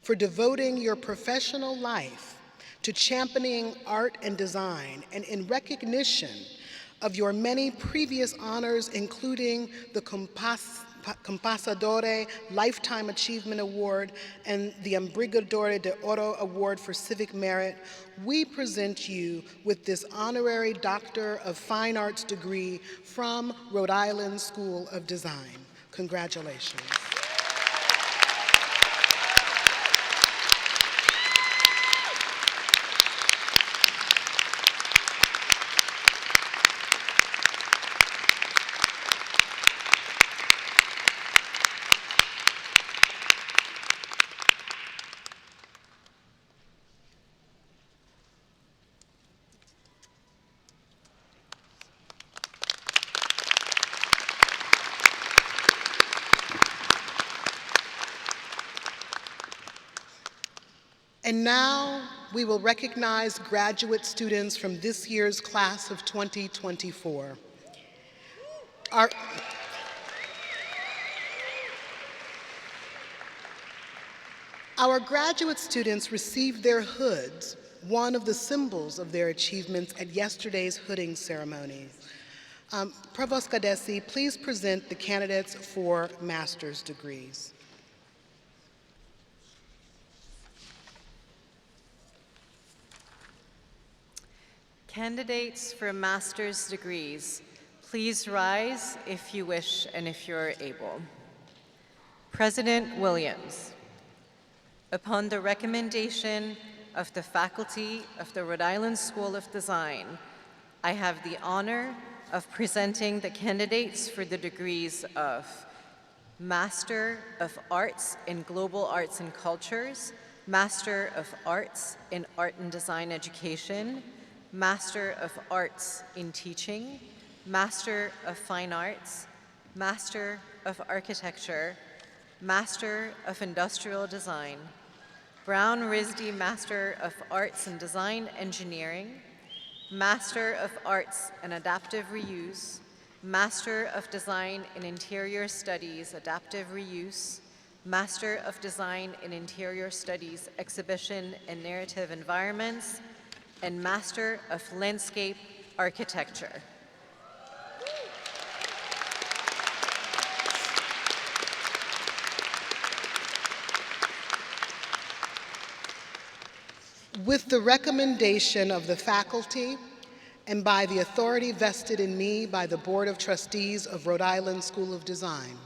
for devoting your professional life to championing art and design, and in recognition of your many previous honors, including the Compasadore Lifetime Achievement Award and the Ambrigadore de Oro Award for Civic Merit, we present you with this honorary Doctor of Fine Arts degree from Rhode Island School of Design. Congratulations. And now we will recognize graduate students from this year's class of 2024. Our graduate students received their hoods, one of the symbols of their achievements, at yesterday's hooding ceremony. Provost Gadesi, please present the candidates for master's degrees. Candidates for master's degrees, please rise if you wish and if you're able. President Williams, upon the recommendation of the faculty of the Rhode Island School of Design, I have the honor of presenting the candidates for the degrees of Master of Arts in Global Arts and Cultures, Master of Arts in Art and Design Education, Master of Arts in Teaching, Master of Fine Arts, Master of Architecture, Master of Industrial Design, Brown Risdy Master of Arts in Design Engineering, Master of Arts in Adaptive Reuse, Master of Design in Interior Studies Adaptive Reuse, Master of Design in Interior Studies Exhibition and Narrative Environments, and Master of Landscape Architecture. With the recommendation of the faculty and by the authority vested in me by the Board of Trustees of Rhode Island School of Design,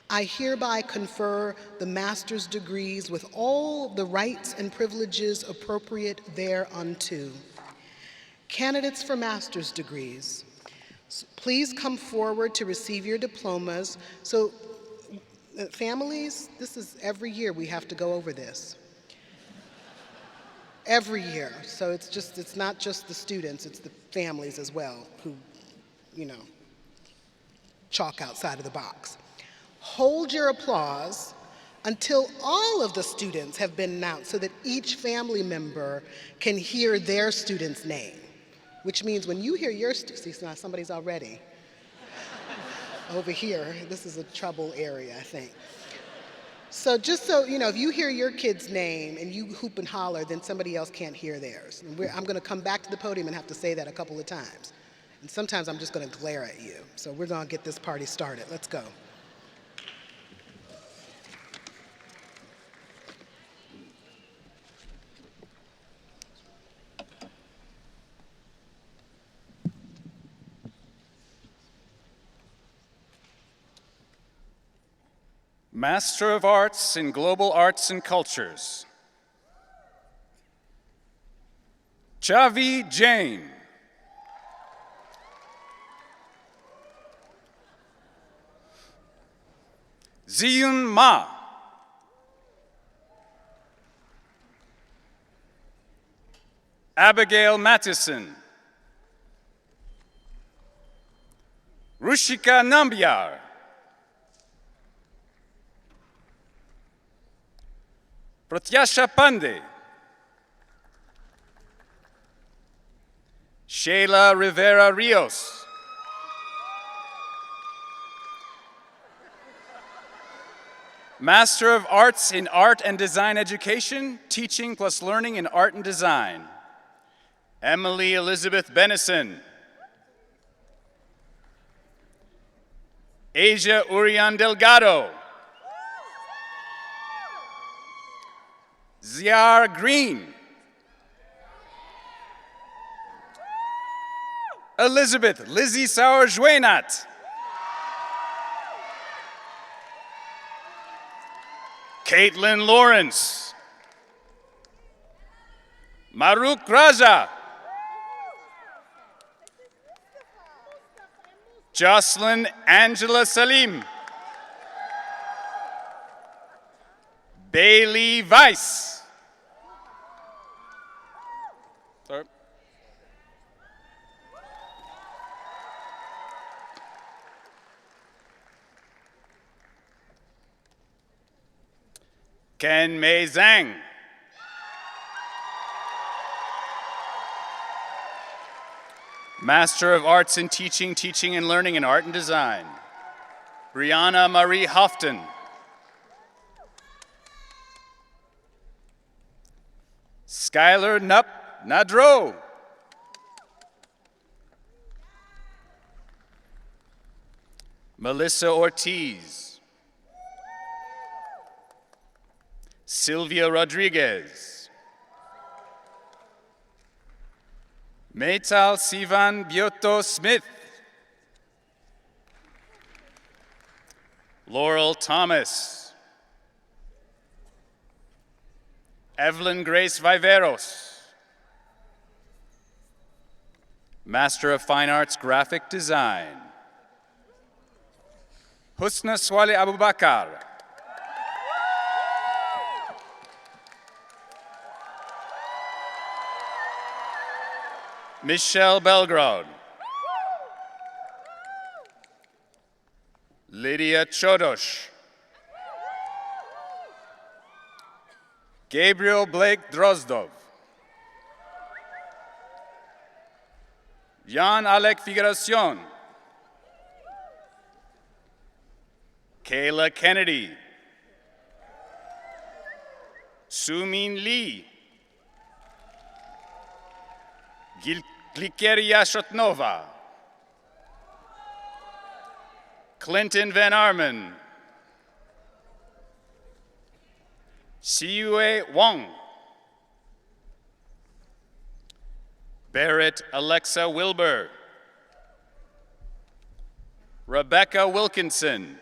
I hereby confer the master's degrees with all the rights and privileges appropriate thereunto. Candidates for master's degrees, please come forward to receive your diplomas. So, families, this is every year we have to go over this. Every year. So it's not just the students, it's the families as well who, chalk outside of the box. Hold your applause until all of the students have been announced so that each family member can hear their student's name, which means when you hear your see, now somebody's already over here. This is a trouble area, I think. So just so you know, if you hear your kid's name and you hoop and holler, then somebody else can't hear theirs. And I'm going to come back to the podium and have to say that a couple of times. And sometimes I'm just going to glare at you. So we're going to get this party started. Let's go. Master of Arts in Global Arts and Cultures, Chavi Jain. Ziyun Ma. Abigail Mattison. Rushika Nambiar. Pratyasha Pandey. Sheila Rivera Rios. Master of Arts in Art and Design Education, Teaching plus Learning in Art and Design, Emily Elizabeth Benison. Asia Urian Delgado. Ziar Green. Elizabeth Lizzie Sauer-Juenat. Caitlin Lawrence. Maruk Raja. Jocelyn Angela Salim. Bailey Weiss. Sorry. Ken Mei Zhang. Master of Arts in Teaching, Teaching and Learning in Art and Design, Brianna Marie Houghton. Skylar Nup Nadro. Melissa Ortiz. Sylvia Rodriguez. Meital Sivan Bioto Smith. Laurel Thomas. Evelyn Grace Viveros. Master of Fine Arts Graphic Design, Husna Swale Abubakar. Michelle Belgrade. Lydia Chodosh. Gabriel Blake Drozdov. Jan Alec Figuracion. Kayla Kennedy. Sumin Lee. Glikeria Shotnova. Clinton Van Arman. Siyue Wong. Barrett Alexa Wilbur. Rebecca Wilkinson.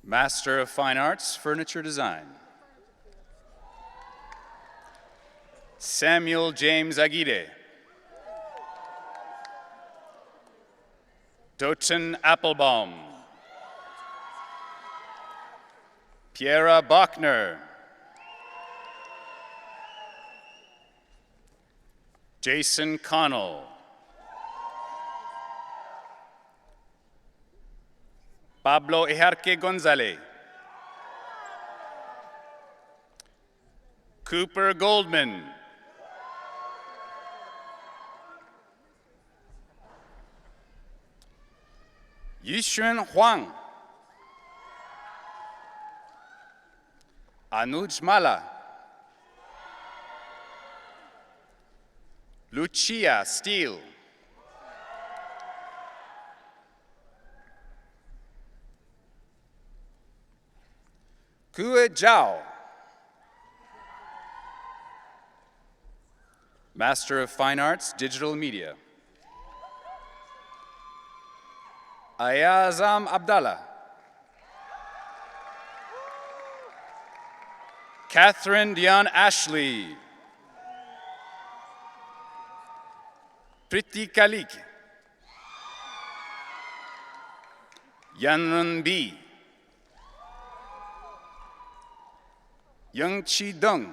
Master of Fine Arts, Furniture Design, Samuel James Aguirre. Doten Applebaum. Piera Bachner. Jason Connell. Pablo Ejarque Gonzalez. Cooper Goldman. Yixuan Huang. Anuj Mala. Lucia Steele. Kue Zhao. Master of Fine Arts, Digital Media. Ayazam Abdallah. Catherine Dion Ashley. Priti Kalik. Yanrun B. Young Chi Dong.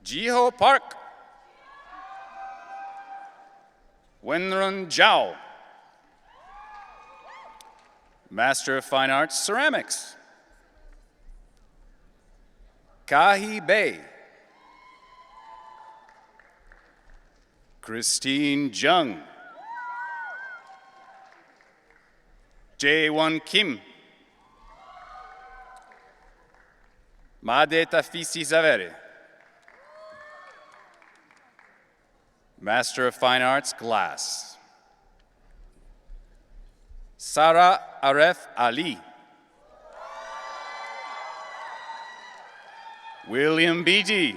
Jiho Park. Wenrun Zhao. Master of Fine Arts, Ceramics. Kahi Bay. Christine Jung. Jae-won Kim. Made Tafisi Zavere. Master of Fine Arts, Glass. Sara Aref Ali. William Beatty.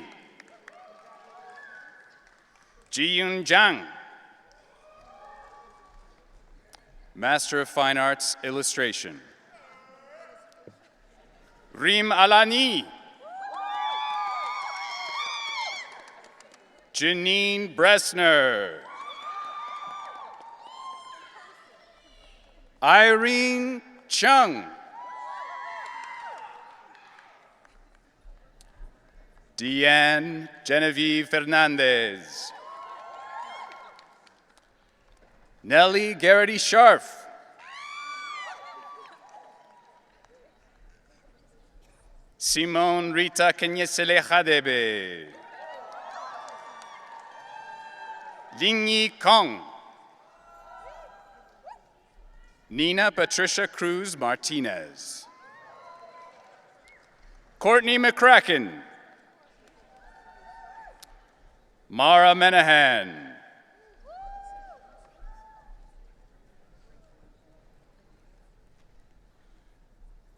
Ji-Yun Jang. Master of Fine Arts, Illustration. Rim Alani. Janine Bressner. Irene Chung. Deanne Genevieve Fernandez. Nellie Garrity Scharf. Simone Rita Kenyesele Khadebe. Lingyi Kong. Nina Patricia Cruz Martinez. Courtney McCracken. Mara Menahan.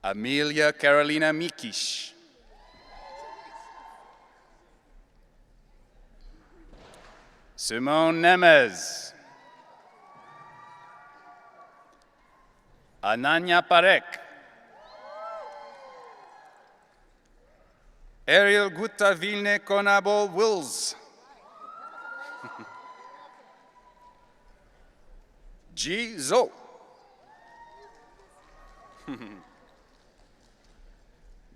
Amelia Carolina Mikish. Simone Nemes. Ananya Parek. Ariel Gutta Vilne Konabo Wills. Ji Zo.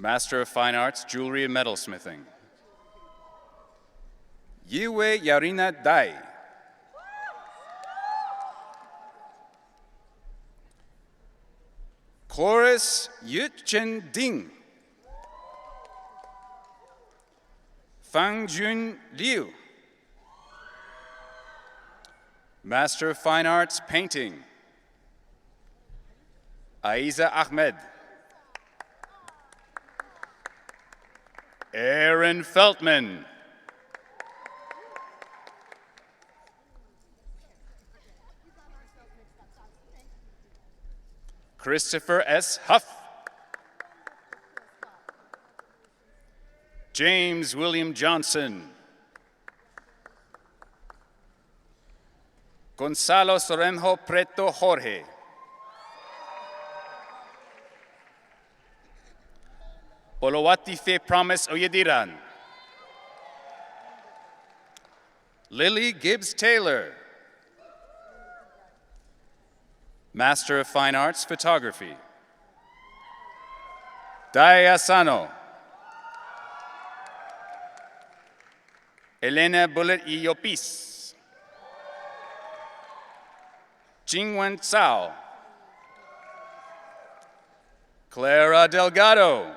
Master of Fine Arts, Jewelry and Metalsmithing. Yiwei Yarina Dai. Chorus Yutchen Ding. Fang Jun Liu. Master of Fine Arts, Painting. Aiza Ahmed. Aaron Feltman. Christopher S. Huff. James William Johnson. Gonzalo Sorenjo Preto Jorge. Olowatife Promise Oyediran. Lily Gibbs Taylor. Master of Fine Arts, Photography. Dai Asano. Elena Bullet Iopis. Jingwen Cao. Clara Delgado.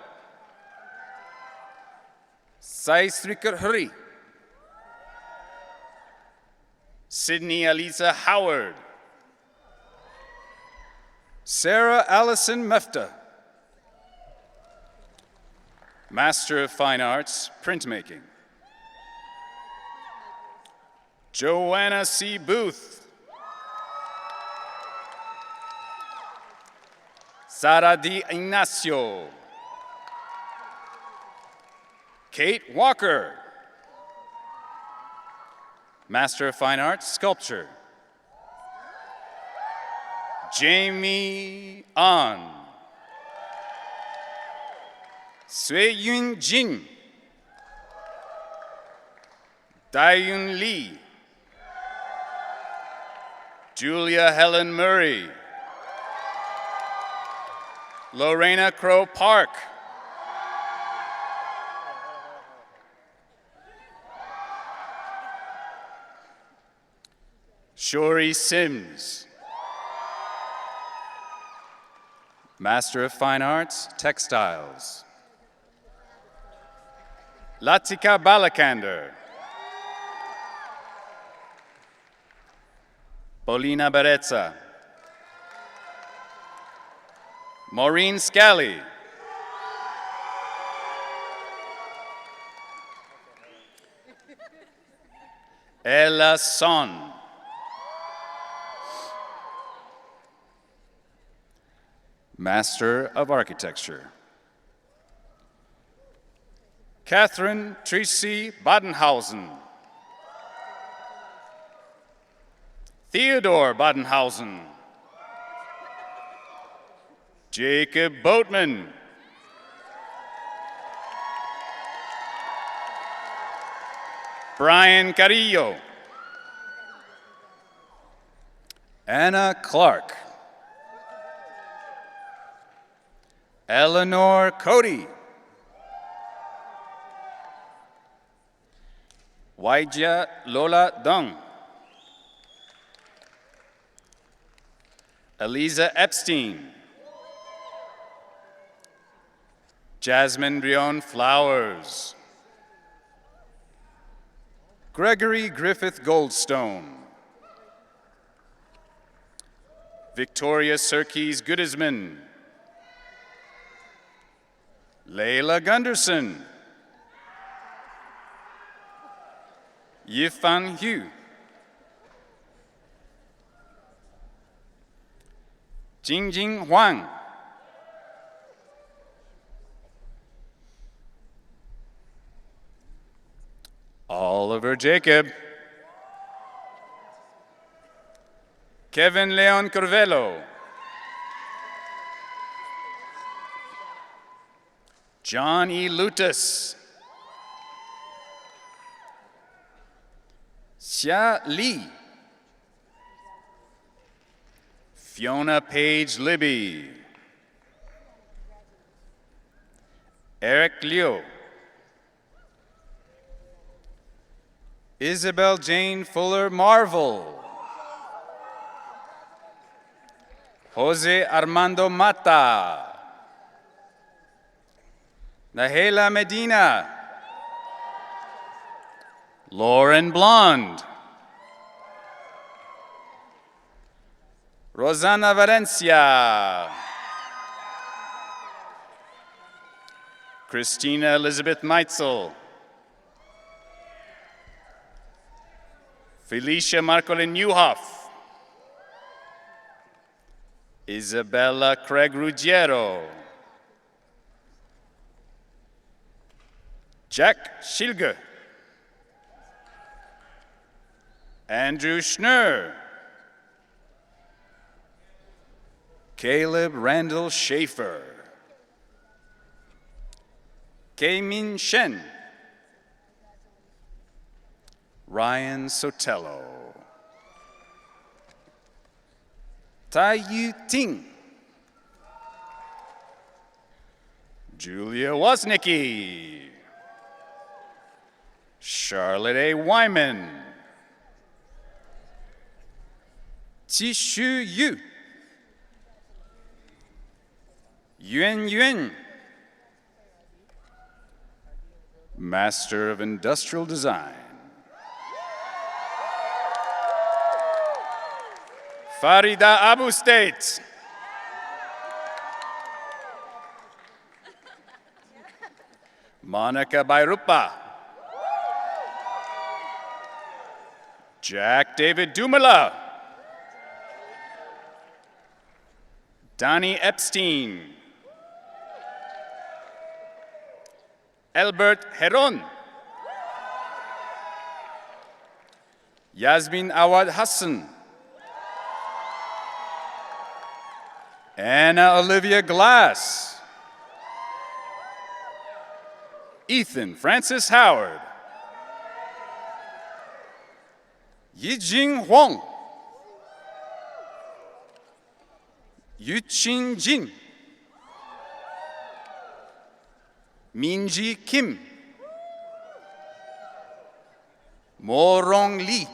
Saisrikar Huri. Sydney Alisa Howard. Sarah Allison Mefta. Master of Fine Arts, Printmaking. Joanna C. Booth. Sara Di Ignacio. Kate Walker. Master of Fine Arts, Sculpture. Jamie An. Sui Yun Jin. Dai-Yun Lee. Julia Helen Murray. Lorena Crow Park. Shori Sims. Master of Fine Arts, Textiles. Latika Balakander. Paulina Berezza. Maureen Scally. Ella Son. Master of Architecture. Catherine Tracy Badenhausen. Theodore Badenhausen. Jacob Boatman. Brian Carrillo. Anna Clark. Eleanor Cody. Waija Lola Dung. Eliza Epstein. Jasmine Brion Flowers. Gregory Griffith Goldstone. Victoria Serkis Goodisman. Layla Gunderson. Yifan Hu. Jingjing Huang. Oliver Jacob. Kevin Leon Corvello. John E. Lutus. Xia Li. Fiona Page Libby. Eric Liu. Isabel Jane Fuller Marvel. Jose Armando Mata. Nahela Medina. Lauren Blonde. Rosanna Valencia. Christina Elizabeth Meitzel. Felicia Marcolin Newhoff. Isabella Craig Ruggiero. Jack Schilger. Andrew Schnur. Caleb Randall Schaefer. Kei-Min Shen. Ryan Sotelo. Tai Yu Ting. Julia Woznicki. Charlotte A. Wyman. Jishu Yu. Yuan Yuan. Master of Industrial Design. Farida Abu State. Monica Bairupa. Jack David Dumala. Donnie Epstein. Albert Heron. Yasmin Awad Hassan. Anna Olivia Glass. Ethan Francis Howard. Yijing Huang. Yuqin Jin. Minji Kim. Mo Rong Lee.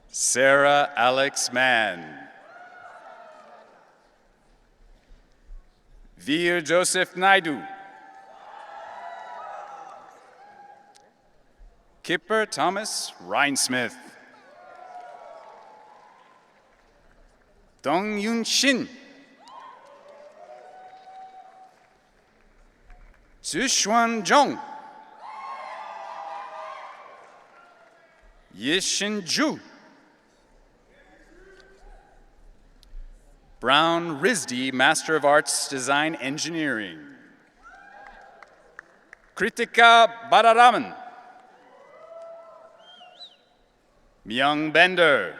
Sarah Alex Mann. Veer Joseph Naidu. Kipper Thomas Rhinesmith. Dong Yun Shin. Zhuxuan Zhong. Yishin Zhu. Brown Rizdi, Master of Arts, Design Engineering. Kritika Badaraman. Myung Bender.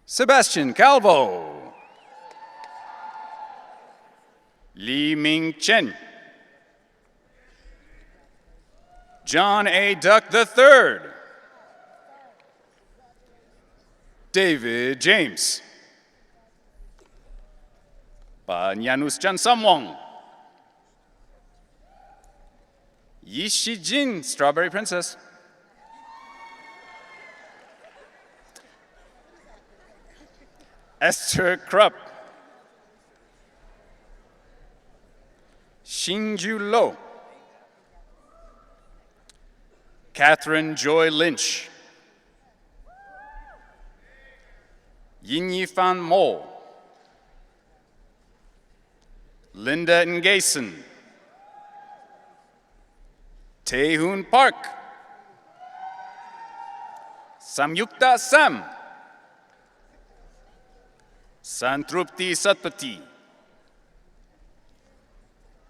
Sebastian Calvo. Li Ming Chen. John A. Duck III. David James. Banyanus Jansamwong. Yishi Jin, Strawberry Princess. Esther Krupp. Shinju Lo. Catherine Joy Lynch. Yin-Yifan Mo. Linda Ngason. Tae-Hoon Park. Samyukta Sam. Santrupti Satpati.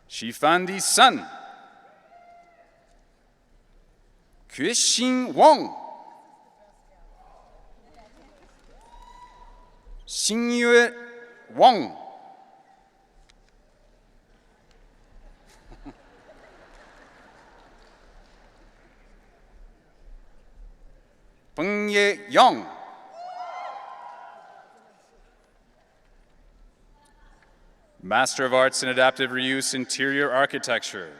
Shifandi Sun. Kuishin Wong. Xingyue Wong. Pengye Yong. Master of Arts in Adaptive Reuse Interior Architecture.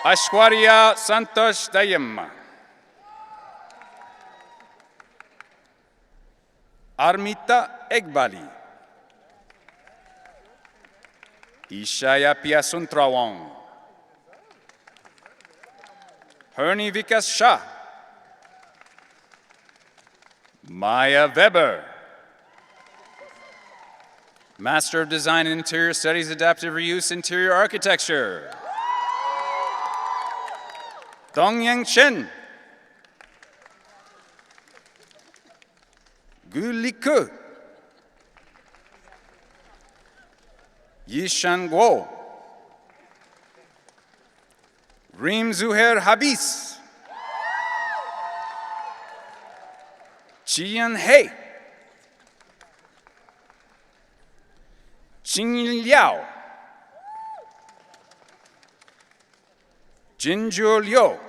Ashwarya Santosh Dayamma. Armita Egbali. Ishaya Piasuntrawong. Hernie Vikas Shah. Maya Weber. Master of Design in Interior Studies, Adaptive Reuse Interior Architecture. Dongyang Chen. Gu Liku. Yishan Guo. Reem Zuhair Habis. Chiyan He. Xing Liao. Jinju Liu.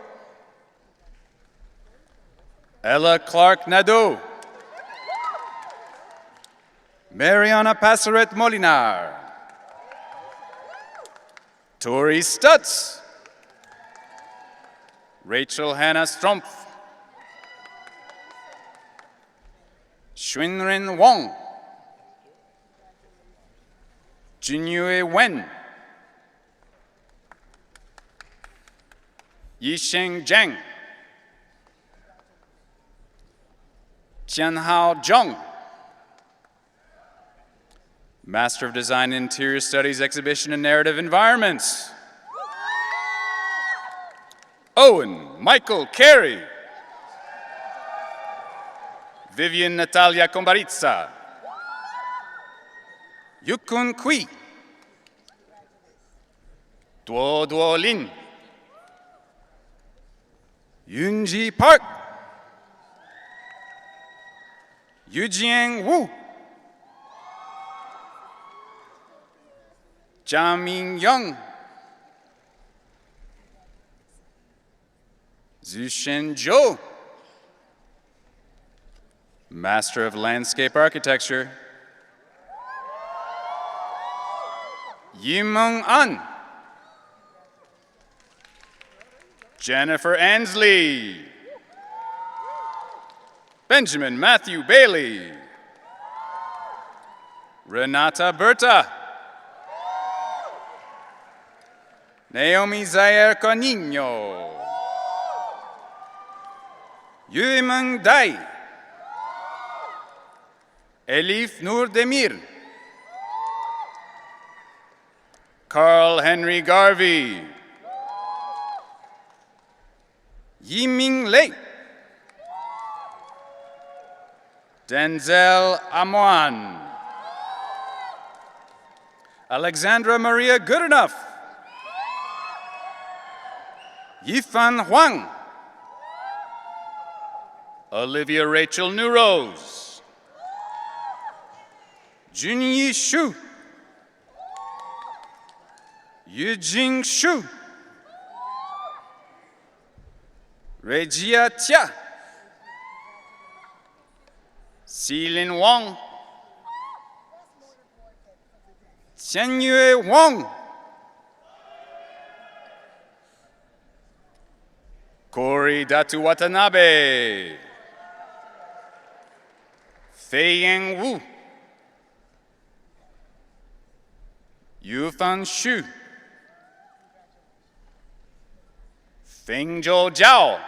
Ella Clark Nadeau. Mariana Passeret Molinar. Tori Stutz. Rachel Hannah Strumpf. Xuanren Wong. Jinyue Wen. Yisheng Zhang. Jianhao Zheng. Master of Design in Interior Studies, Exhibition and Narrative Environments. Owen Michael Carey. Vivian Natalia Kombaritsa. Yukun Kui. Duo Duo Lin. Yunji Park. Yujian Wu. Jiaming Young. Zushen Zhou. Master of Landscape Architecture. Yimeng An. Jennifer Ansley. Benjamin Matthew Bailey. Renata Berta. Naomi Zaire Canino. Yuimeng Dai. Elif Nur Demir. Carl Henry Garvey. Yiming Lei. Denzel Amoan. Alexandra Maria Goodenough. Yifan Huang. Olivia Rachel Newrose. Junyi Shu. Yujing Shu. Regia Tia. Celine Wang. Qianyue Wang. Corey Datu Watanabe. Feiyang Wu. Yufan Xu. Fengzhou Zhao.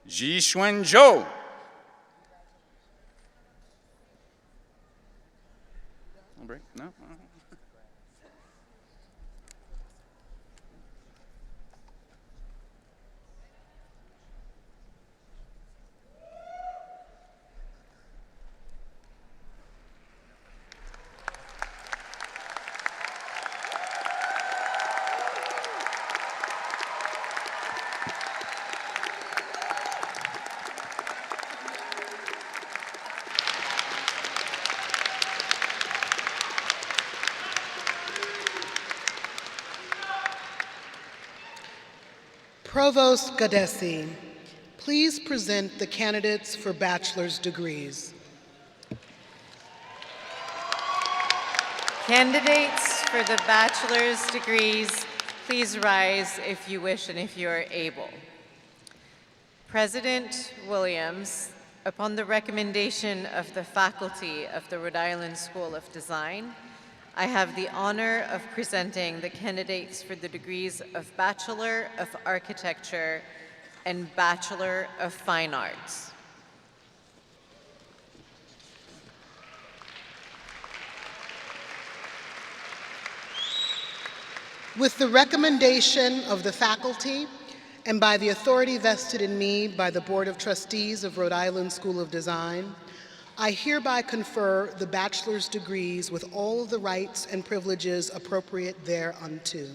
Jixuan Zhou. No? Provost Gadesi, please present the candidates for bachelor's degrees. Candidates for the bachelor's degrees, please rise if you wish and if you are able. President Williams, upon the recommendation of the faculty of the Rhode Island School of Design, I have the honor of presenting the candidates for the degrees of Bachelor of Architecture and Bachelor of Fine Arts. With the recommendation of the faculty and by the authority vested in me by the Board of Trustees of Rhode Island School of Design, I hereby confer the bachelor's degrees with all of the rights and privileges appropriate thereunto.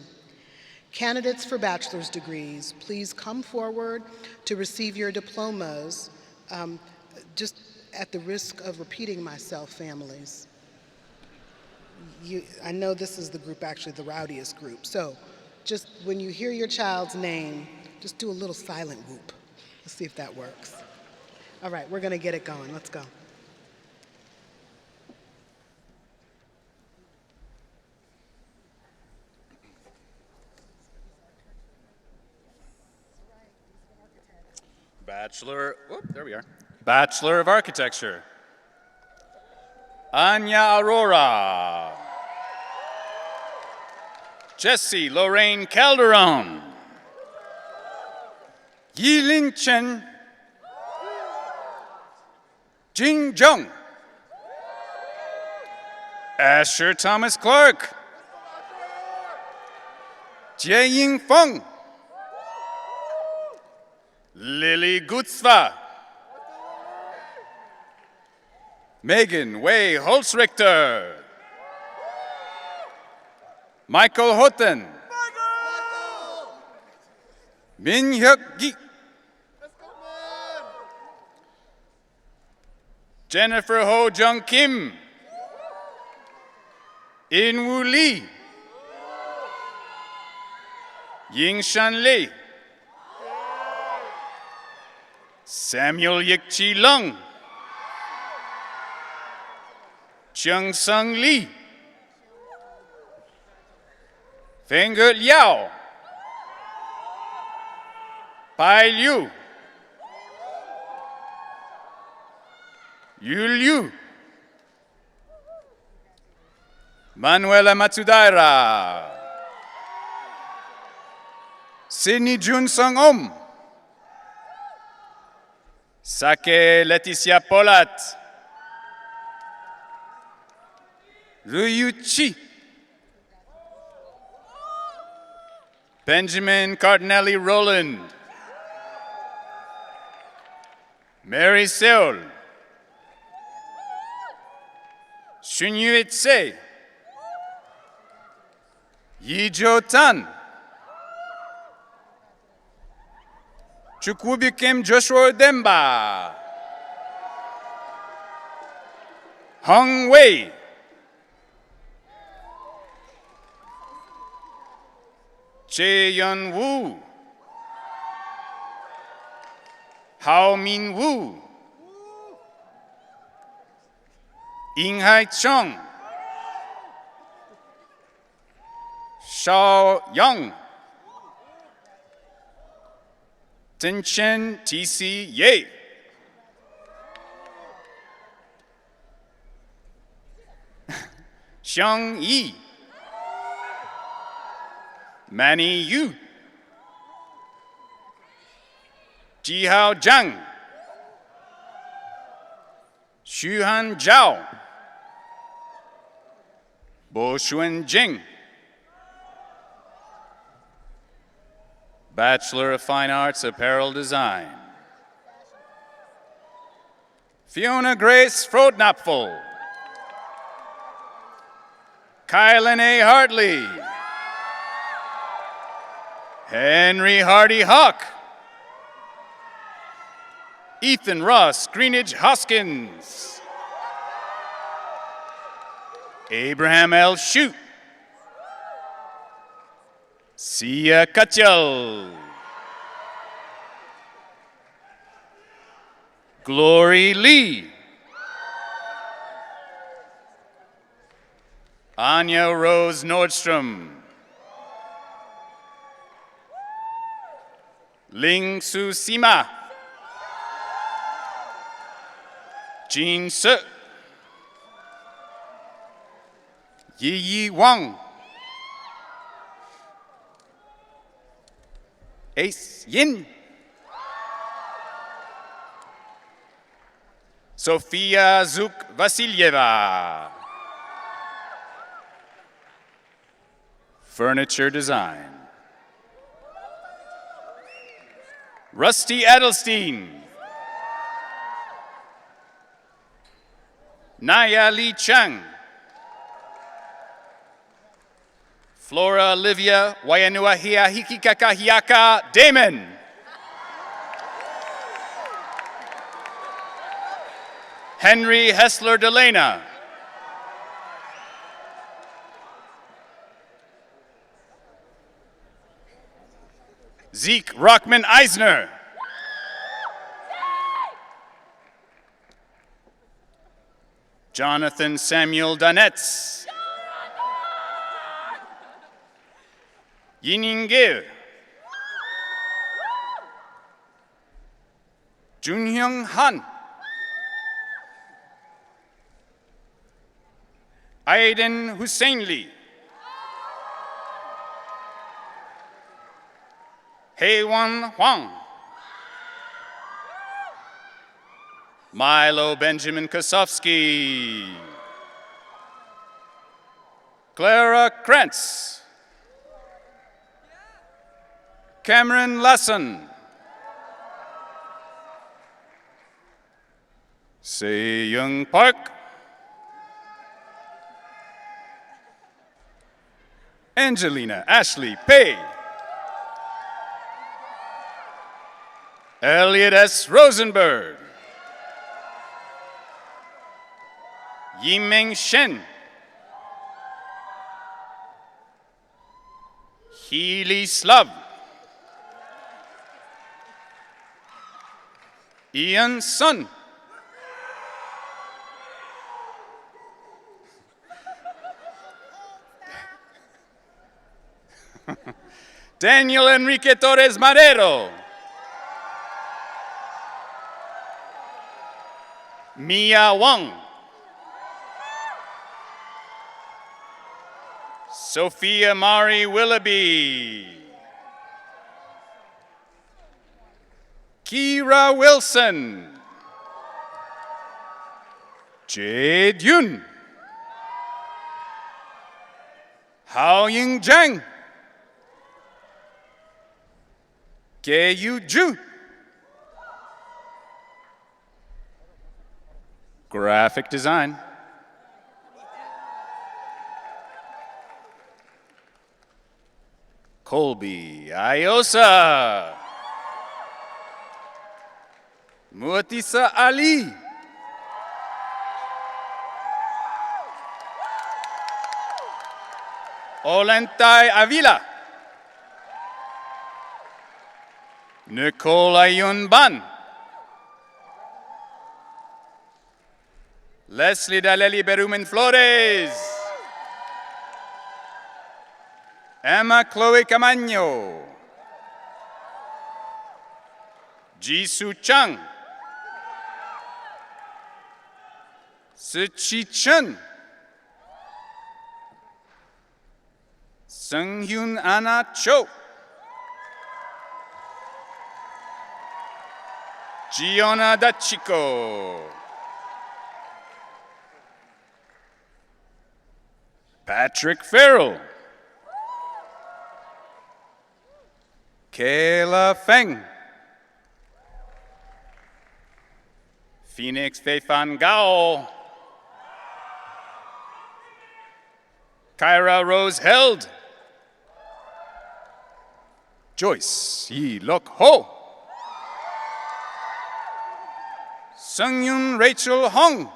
Candidates for bachelor's degrees, please come forward to receive your diplomas. Just at the risk of repeating myself, families. I know this is the group, actually the rowdiest group, so just when you hear your child's name, just do a little silent whoop. Let's see if that works. All right, we're gonna get it going, let's go. Bachelor of Architecture. Anya Aurora. Jessie Lorraine Calderon. Yilin Chen. Jing Jung. Asher Thomas Clark. Jieying Feng. Lily Gutzva. Megan Wei Holzrichter. Michael Hotten. Min Hyuk Gi. Jennifer Ho Jung Kim. In Woo Lee. Ying Shan Lee. Samuel Yik Chi Lung. Chung Sung Lee. Feng Ge Liao. Pai Liu. Yu Liu. Manuela Matsudaira. Sydney Jun Sung Om. Sake Leticia Polat. Ruyu Chi. Benjamin Cardinelli Rowland. Mary Seol. Shunyu Itse. Yijo Tan. Chukwubukem Joshua Demba. Hong Wei. Che Yun Woo. Hao Min Woo. Ying Hai Chong. Shao Yang. Tenchen TC Ye. Xiang Yi. Manny Yu. Jihao Zhang. Xuhan Zhao. Bo Xuan Jing. Bachelor of Fine Arts, Apparel Design. Fiona Grace Frodnapfel. Kylan A. Hartley. Henry Hardy Hawk. Ethan Ross Greenidge Hoskins. Abraham L. Shute. Sia Kachel. Glory Lee. Anya Rose Nordstrom. Ling Su Sima. Jean Se. Yi Yi Wang. Ace Yin. Sofia Zuk Vasilyeva. Furniture Design. Rusty Adelstein. Naya Lee Chang. Flora Olivia Wayanuahia Hikikakahiaka Damon. Henry Hessler Delana. Zeke Rockman Eisner. Jonathan Samuel Donetz. Yining Gil. Junhyung Han, Aiden Hussein Lee, Haewon Hwang, Milo Benjamin Kosofsky, Clara Krentz, Cameron Lasson, Se-young Park, Angelina Ashley Pei, Elliot S. Rosenberg, Yimeng Shen, Healy Slav, Ian Sun, Daniel Enrique Torres Madero, Mia Wang, Sophia Mari Willoughby, Kira Wilson, Jade Yun, Hao Ying Zhang, Ge Yu Ju, graphic design, Colby Ayosa, Muatisa Ali, Olentai Avila, Nicole Ayun Ban, Leslie Daleli Berumen Flores, Emma Chloe Camaño, Jisoo Chang, Sichi Chen, Sunghyun Anna Cho, Giona Dachiko, Patrick Farrell, Kayla Feng, Phoenix Feifan Gao, Kyra Rose Held, Joyce Yi Lok Ho, Sungyun Rachel Hong,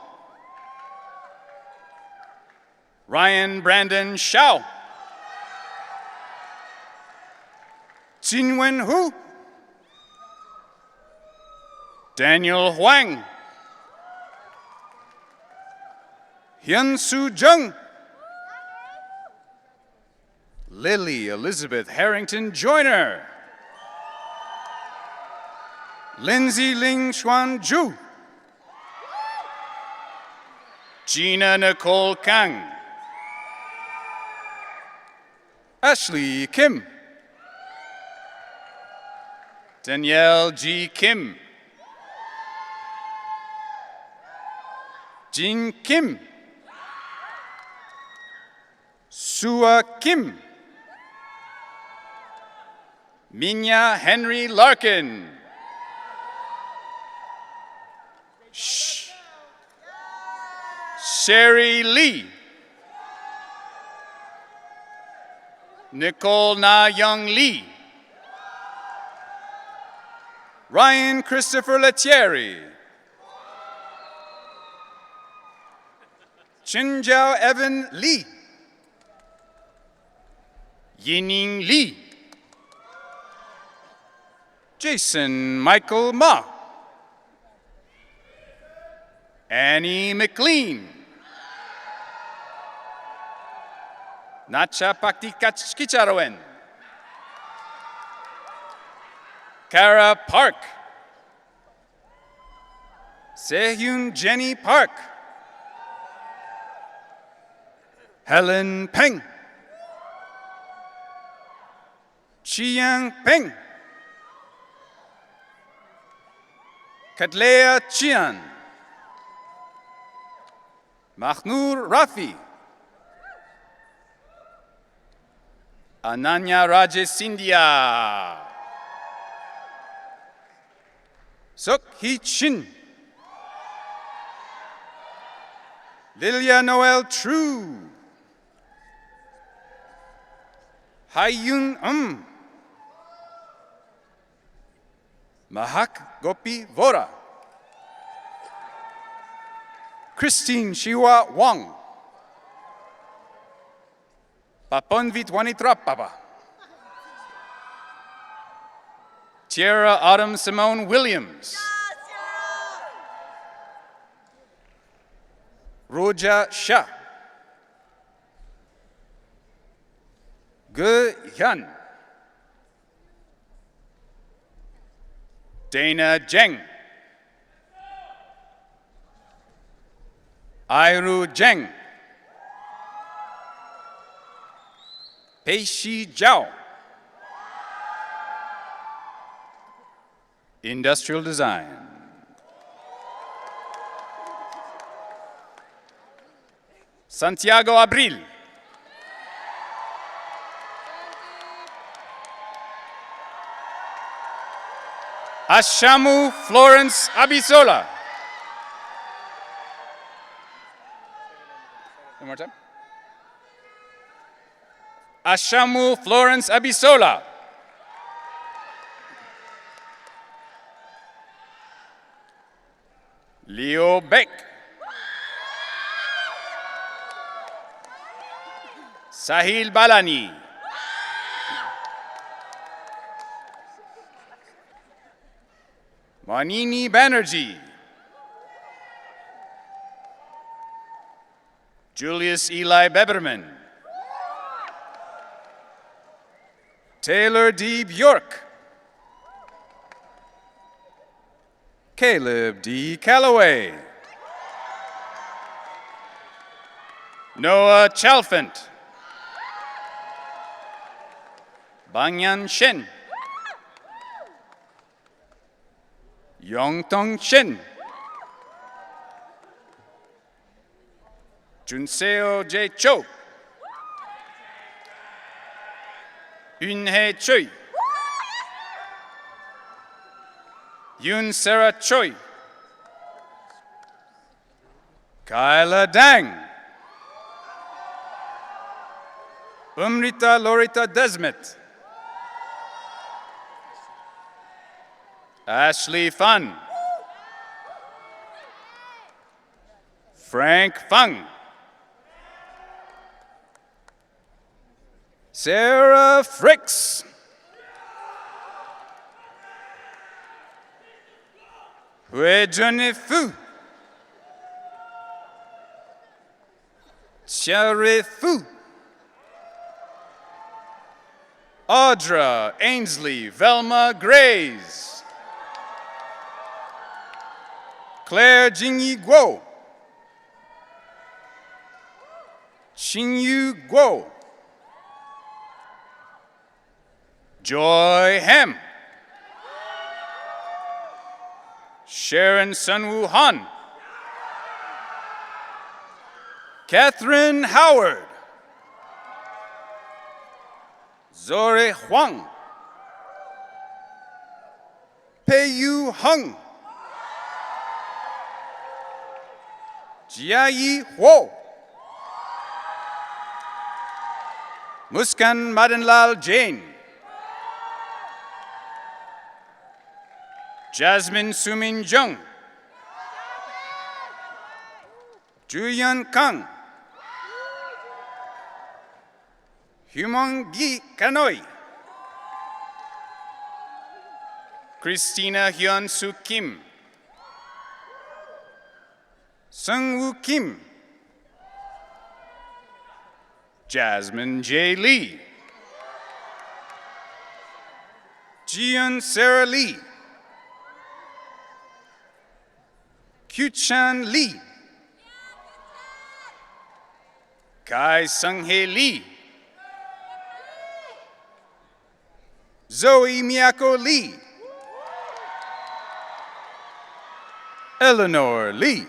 Ryan Brandon Shao, Jinwen Hu, Daniel Huang, Hyun Soo Jung, Lily Elizabeth Harrington Joyner, Lindsay Ling Xuan Ju, Gina Nicole Kang, Ashley Kim, Danielle G. Kim, Jin Kim, Sua Kim, Minya Henry Larkin, Sherry Lee, Nicole Na Young Lee, Ryan Christopher Lettieri, Chinjiao Evan Lee, Yining Lee, Jason Michael Ma, Annie McLean, Nacha Paktikachkicharoen, Kara Park, Sehyun Jenny Park. Helen Peng. Chiang Peng. Katlea Chian. Mahnur Rafi. Ananya Rajesh Sindhya. Suk Hee Chin. Lilia Noel True. Haiyun Mahak Gopi Vora. Christine Shiwa Wang. Paponvit Wanitrapapa. Tierra Autumn Simone Williams. Roja Shah. Ge Hyun. Dana Zheng. Airu Zheng. Peishi Zhao. Industrial Design. Santiago Abril. Ashamu Florence Abisola. One more time. Ashamu Florence Abisola. Leo Beck. Sahil Balani. Manini Banerjee. Julius Eli Beberman. Taylor D. Bjork. Caleb D. Calloway. Noah Chalfant. Bangyan Shen. Yongtong Shin. Junseo J. Cho. Yunhei Choi. Yun Sarah Choi. Kyla Dang. Umrita Lorita Desmet. Ashley Fan. Frank Fung. Sarah Fricks. Hui Zheng Fu. Xiaorui Fu. Audra Ainsley Velma Grays. Claire Jingyi Guo. Xinyu Guo. Joy Hem. Sharon Sunwoo Han. Catherine Howard. Zore Huang. Peiyu Hung. Jiayi Huo. Muskan Madanlal Jain. Jasmine Sumin Jung. Juyan Kang. Humong Gi Kanoi. Christina Hyun Soo Kim. Sung Woo Kim. Jasmine J. Lee. Jian Sarah Lee. Kyuchan Lee. Kai Sung-Hye Lee. Zoe Miyako Lee. Eleanor Lee.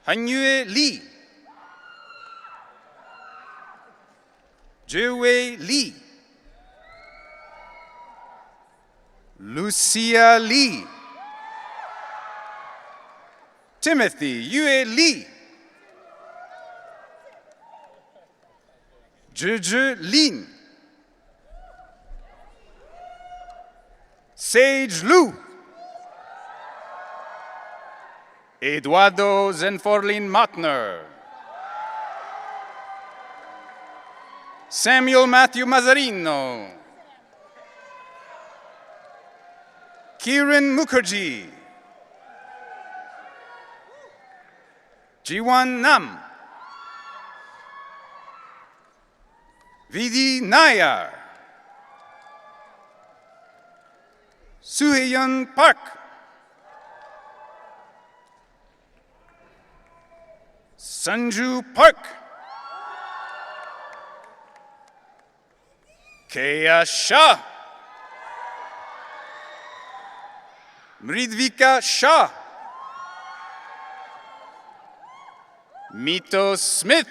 Hanyue Lee. Jiwei Lee. Lucia Lee. Timothy Yue Lee. Zhizhi Lin. Sage Lu. Eduardo Zenforlin Matner. Samuel Matthew Mazzarino. Kiran Mukherjee. Jiwan Nam. Vidhi Nayar. Suhyun Park. Sanju Park. Kea Shah. Mridvika Shah. Mito Smith.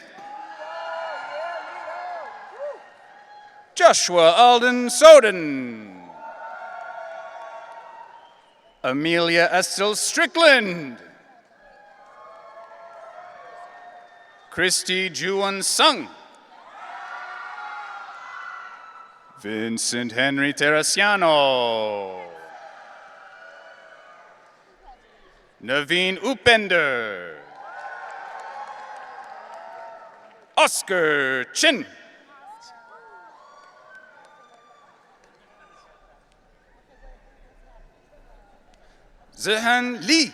Joshua Alden Soden. Amelia Estelle Strickland. Christy Juwon Sung. Vincent Henry Teresiano. Naveen Upender. Oscar Chin. Zehan Lee.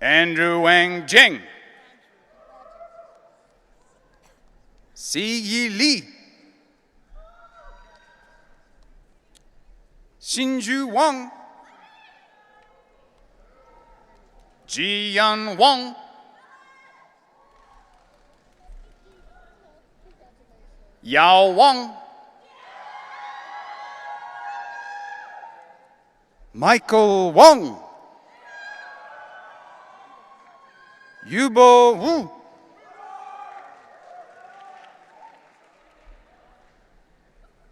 Andrew Wang Jeng. Si Yi Lee. Xinju Wang. Jiyan Wang. Yao Wang. Michael Wang. Yubo Wu.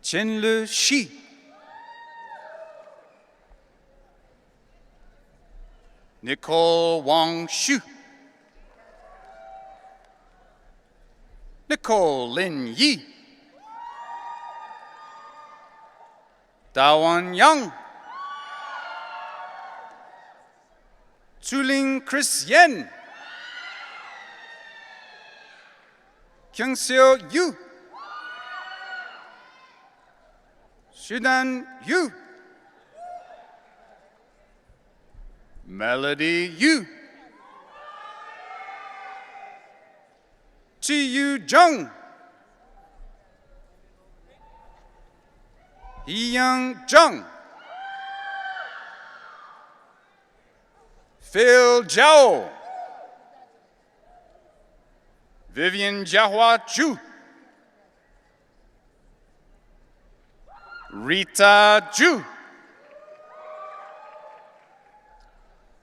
Chenle Shi. Nicole Wang Shu. Nicole Lin Yi. Dawan Yang. Chuling Chris Yen. Kyungseo Yu. Shudan Yu. Melody Yu. Chi Yu Jung. Young Jung. Phil Zhao. Vivian Jiahua Chu. Rita Ju.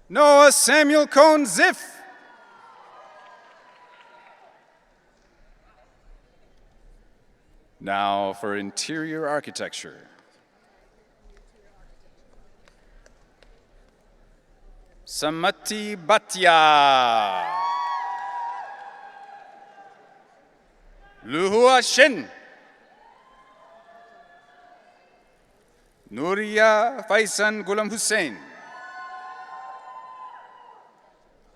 Noah Samuel Cohn Ziff. Now for interior architecture. Samati Bhatia. Luhua Shin. Nuria Faisan Ghulam Hussain.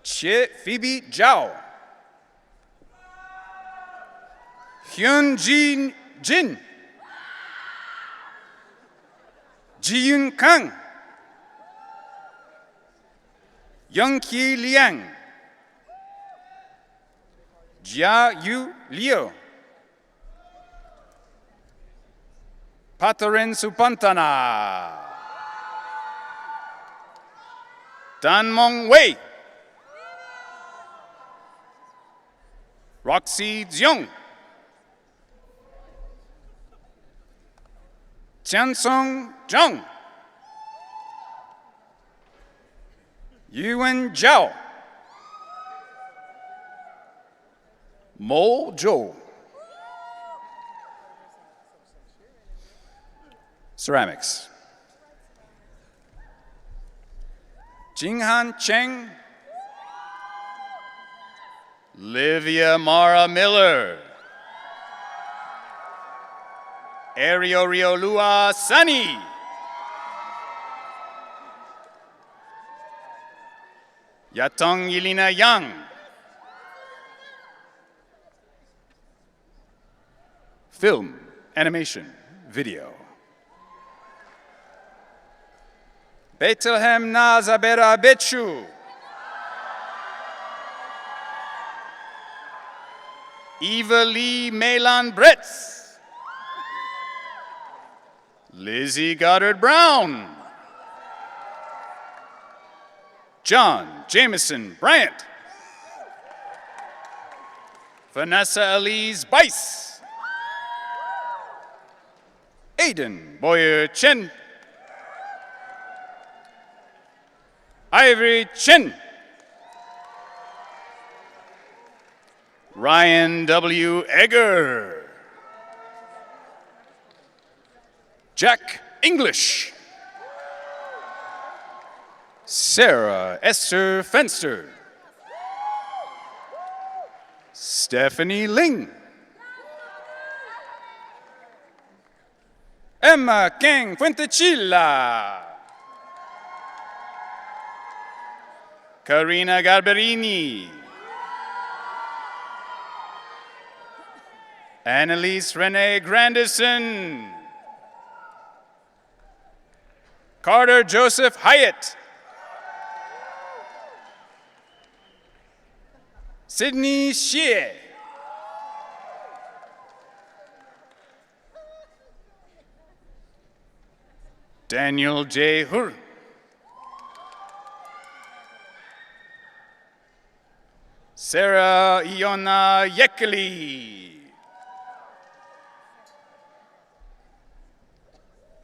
Che Phoebe Zhao. Hyun Jin Jin. Ji-Yun Kang. Young-Ki Liang. Jia Yu Liu. Patarin Supantana. Dan Mong Wei. Roxy Zhong. Tiansong Zhang. Yuan Zhao. Mo Zhou. Ceramics. Jinghan Cheng. Livia Mara Miller. Arioriolua Sunny. Yatong Yelena Yang. Film, animation, video. Bethlehem Nazabera Bechu. Eva Lee Melan Bretz. Lizzie Goddard Brown. John Jameson Bryant. Vanessa Elise Bice. Aiden Boyer Chen. Ivory Chen. Ryan W. Egger. Jack English. Sarah Esther Fenster. Stephanie Ling. Emma Kang Fuentechilla. Karina Garberini. Annalise Renee Grandison. Carter Joseph Hyatt. Sydney Xie. Daniel J. Hur. Sarah Iona Yekeli.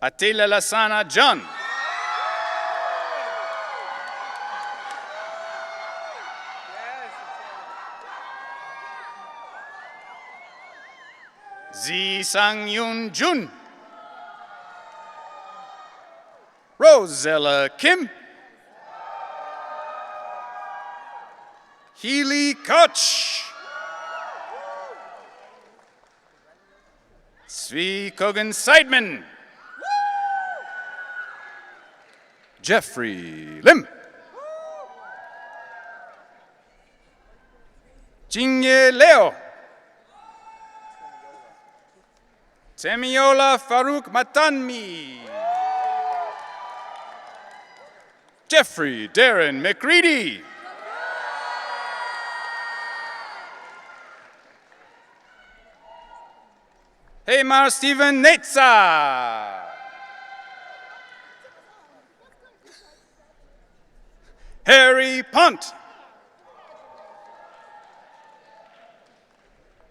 Attila Lasana John. Zi Sang Yun Jun. Rosella Kim. Healy Koch. Svi Kogan Seidman. Jeffrey Lim. Jingye Leo. Temiola Farouk Matanmi. Jeffrey Darren McCready. Heymar Stephen Netza. Harry Punt.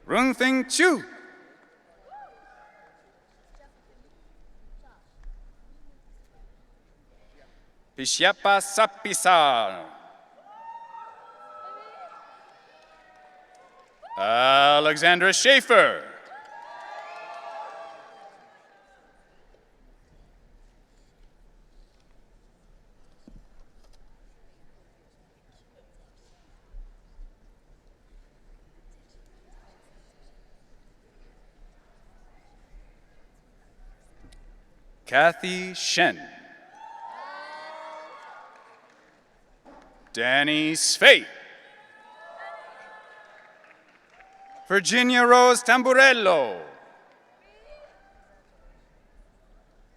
Rungthing Chu. Pishyapa Sapisar. Alexandra Schaefer. Kathy Shen. Danny Svei. Virginia Rose Tamburello.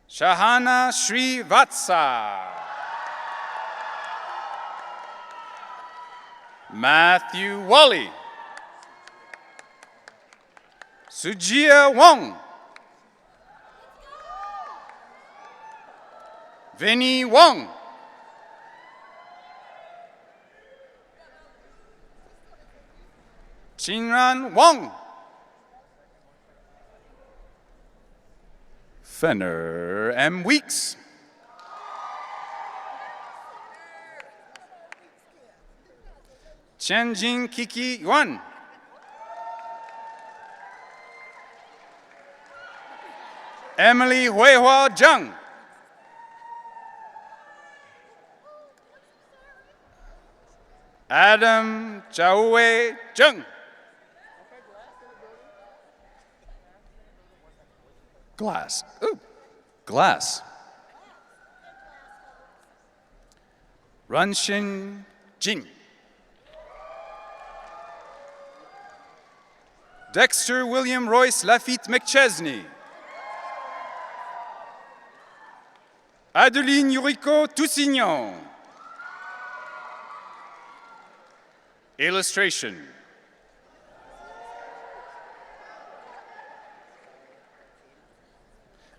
Shahana Srivatsa. Matthew Wally. Sujia Wong. Vinnie Wong. Chinran Wong. Fenner M. Weeks. Chenjing Kiki Yuan. Emily Huihua Zhang. Adam Chaoue Zheng. Glass. Ooh, glass. Runshin Jin. Dexter William Royce Lafitte McChesney. Adeline Yuriko Toussignon. Illustration.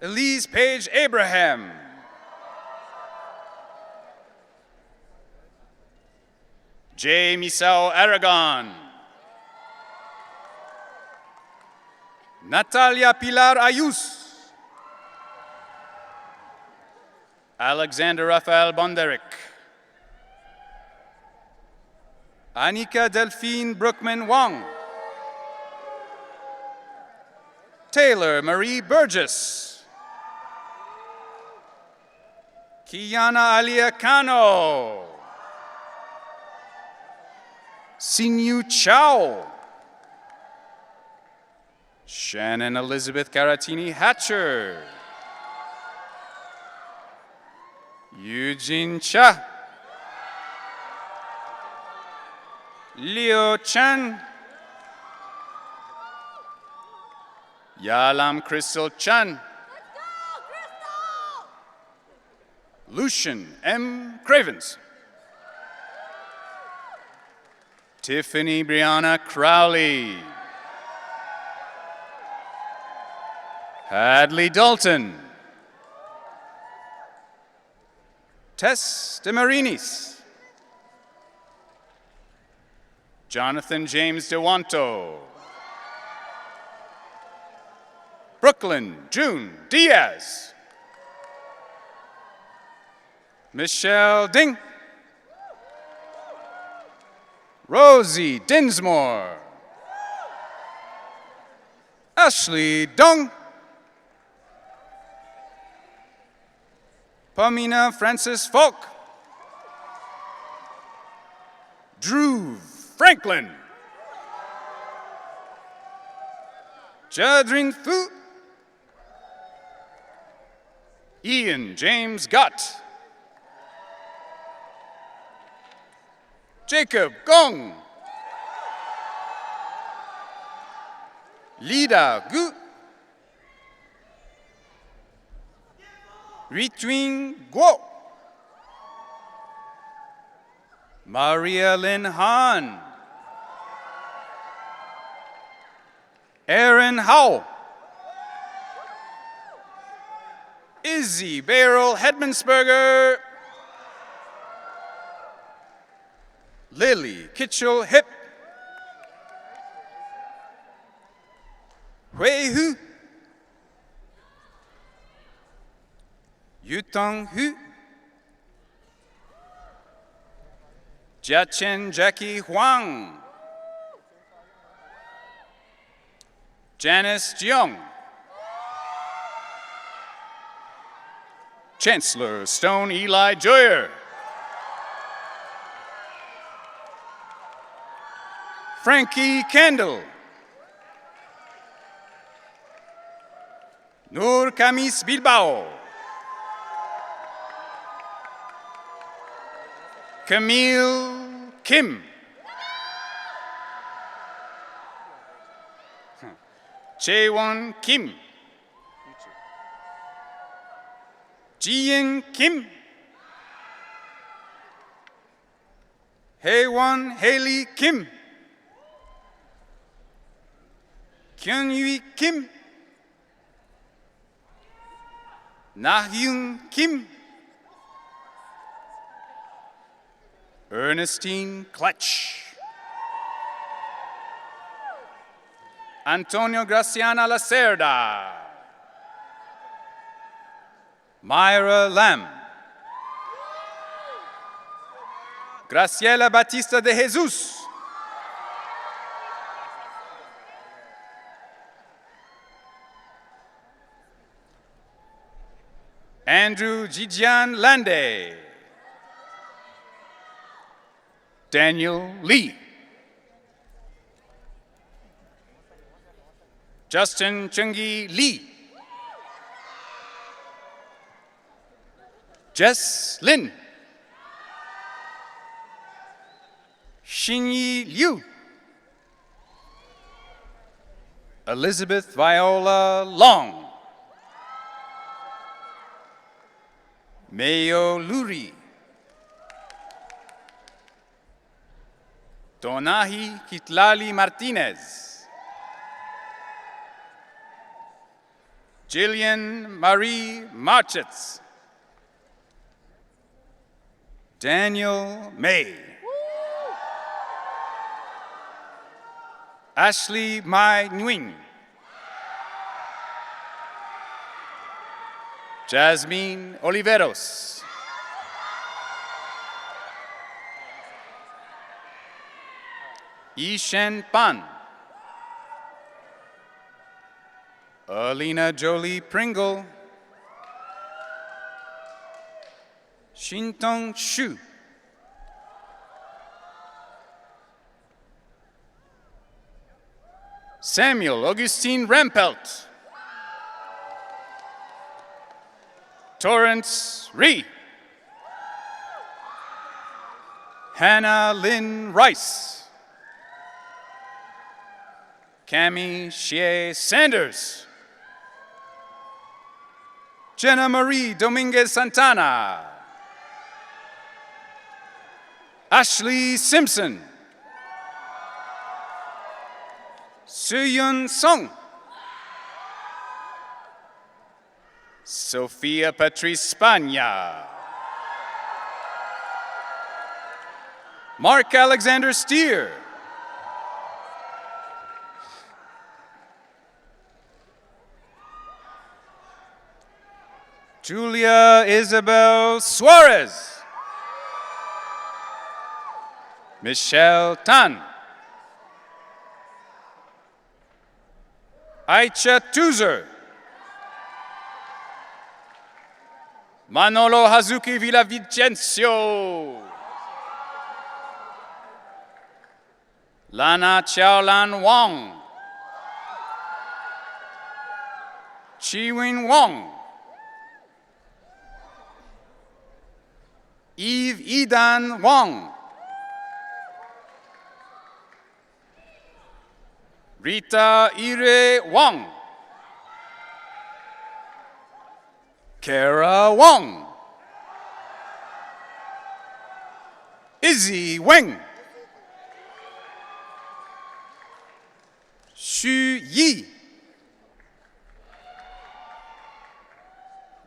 Elise Page Abraham. J. Misao Aragon. Natalia Pilar Ayus. Alexander Rafael Bonderick. Anika Delphine Brookman Wong. Taylor Marie Burgess. Kiana Alia Kano. Sinyu Chow. Shannon Elizabeth Caratini Hatcher. Eugene Cha. Leo Chan. Yalam Crystal Chan. Lucian M. Cravens. Tiffany Brianna Crowley. Hadley Dalton. Tess DeMarinis. Jonathan James DeWanto. Brooklyn June Diaz. Michelle Ding. Rosie Dinsmore. Ashley Dong. Pamina Francis Falk. Drew Franklin. Jadrin Fu. Ian James Gott. Jacob Gong. Lida Gu. Ritwin Guo. Maria Lynn Han. Aaron Howell. Izzy Beryl Hedmansberger. Lily Kitchell Hip. Hui Hu. Yutong Hu. Jiachen Jackie Huang. Janice Jiang. Chancellor Stone Eli Joyer. Frankie Kendall. Nur Kamis Bilbao. Camille Kim. Jaewon Kim. Jiyin Kim. Haewon Haley Kim. Kyunhui Kim. Nahyun Kim. Ernestine Kletch. Antonio Graciana Lacerda. Myra Lam. Graciela Batista de Jesus. Andrew Jijian Lande. Daniel Lee. Justin Chungi Lee. Jess Lin. Xinyi Liu. Elizabeth Viola Long. Mayo Luri. Donahi Kitlali Martinez. Jillian Marie Marchitz. Daniel May. Ashley Mai Nguyen. Jasmine Oliveros. Yishen Pan. Alina Jolie Pringle. Shintong Shu. Samuel Augustine Rampelt. Torrance Ree. Hannah Lynn Rice. Cami Shea Sanders. Jenna Marie Dominguez Santana. Ashley Simpson. Suyun Song. Sofia Patrice Spagna. Mark Alexander Steer. Julia Isabel Suarez. Michelle Tan. Aicha Tuzer. Manolo Hazuki Villavicencio. Lana Xiaolan Wang. Chi-Win Wong. Eve Idan Wang. Rita Ire Wang. Kara Wong. Izzy Weng. Xu Yi.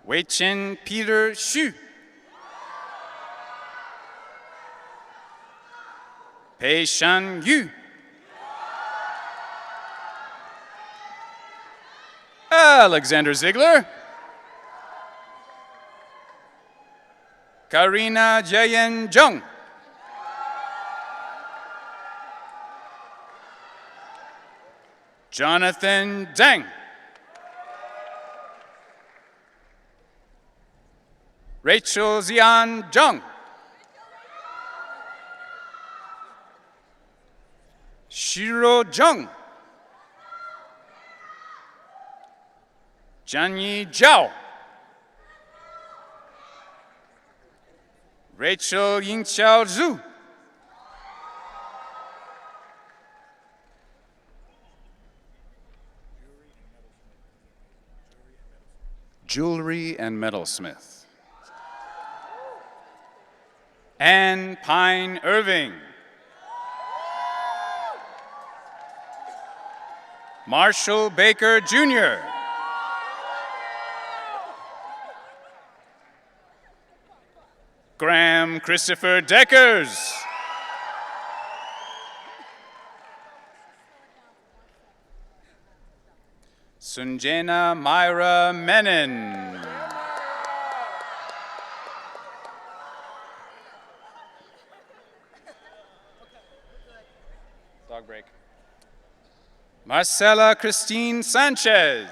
Wei-Chen Peter Xu. Pei Shan Yu. Alexander Ziegler. Karina Jayen Jung. Jonathan Deng. Rachel Zian Jung. Shiro Jung. Jianyi Zhao. Rachel Yingqiao Zhu. Jewelry and metalsmith. Ann Pine Irving. Marshall Baker Jr. Graham Christopher Deckers. Sunjana Myra Menon. Dog break. Marcela Christine Sanchez.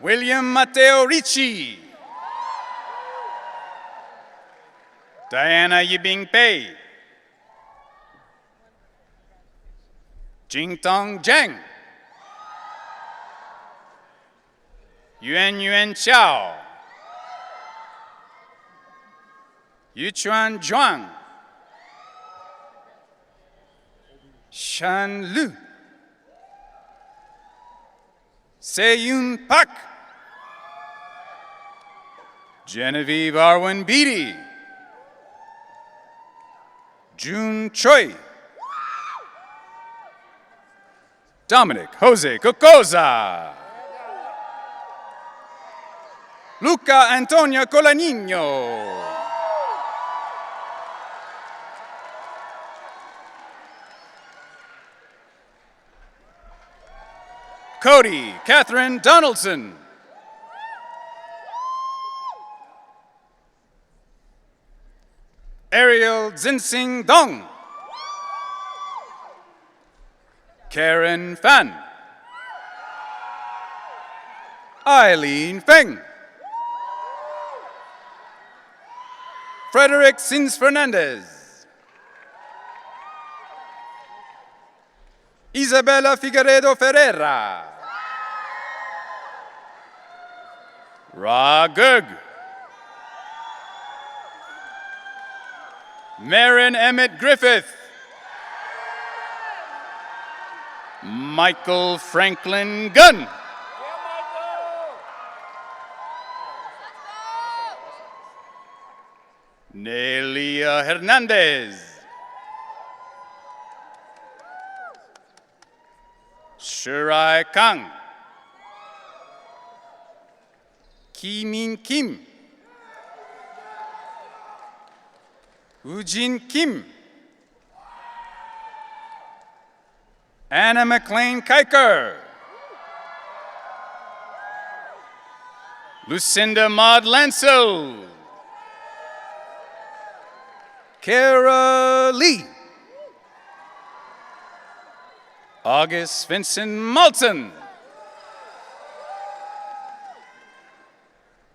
William Mateo Ricci. Diana Yibing Pei. Jingtong Zheng. Yuan Xiao. Yuchuan Zhuang. Shan Lu. Se-Yun Pak. Genevieve Arwen Beatty. June Choi. Dominic Jose Cocoza. Luca Antonia Colaninho. Cody Catherine Donaldson. Ariel Zinsing Dong. Karen Fan. Eileen Feng. Frederick Sins Fernandez. Isabella Figueredo Ferreira. Ra Gug. Marin Emmett Griffith. Michael Franklin Gunn. Nelia Hernandez. Shirai Kang. Ki Min Kim. Woojin Kim. Anna McLean Kiker. Lucinda Maud Lansell. Kara Lee. August Vincent Malton.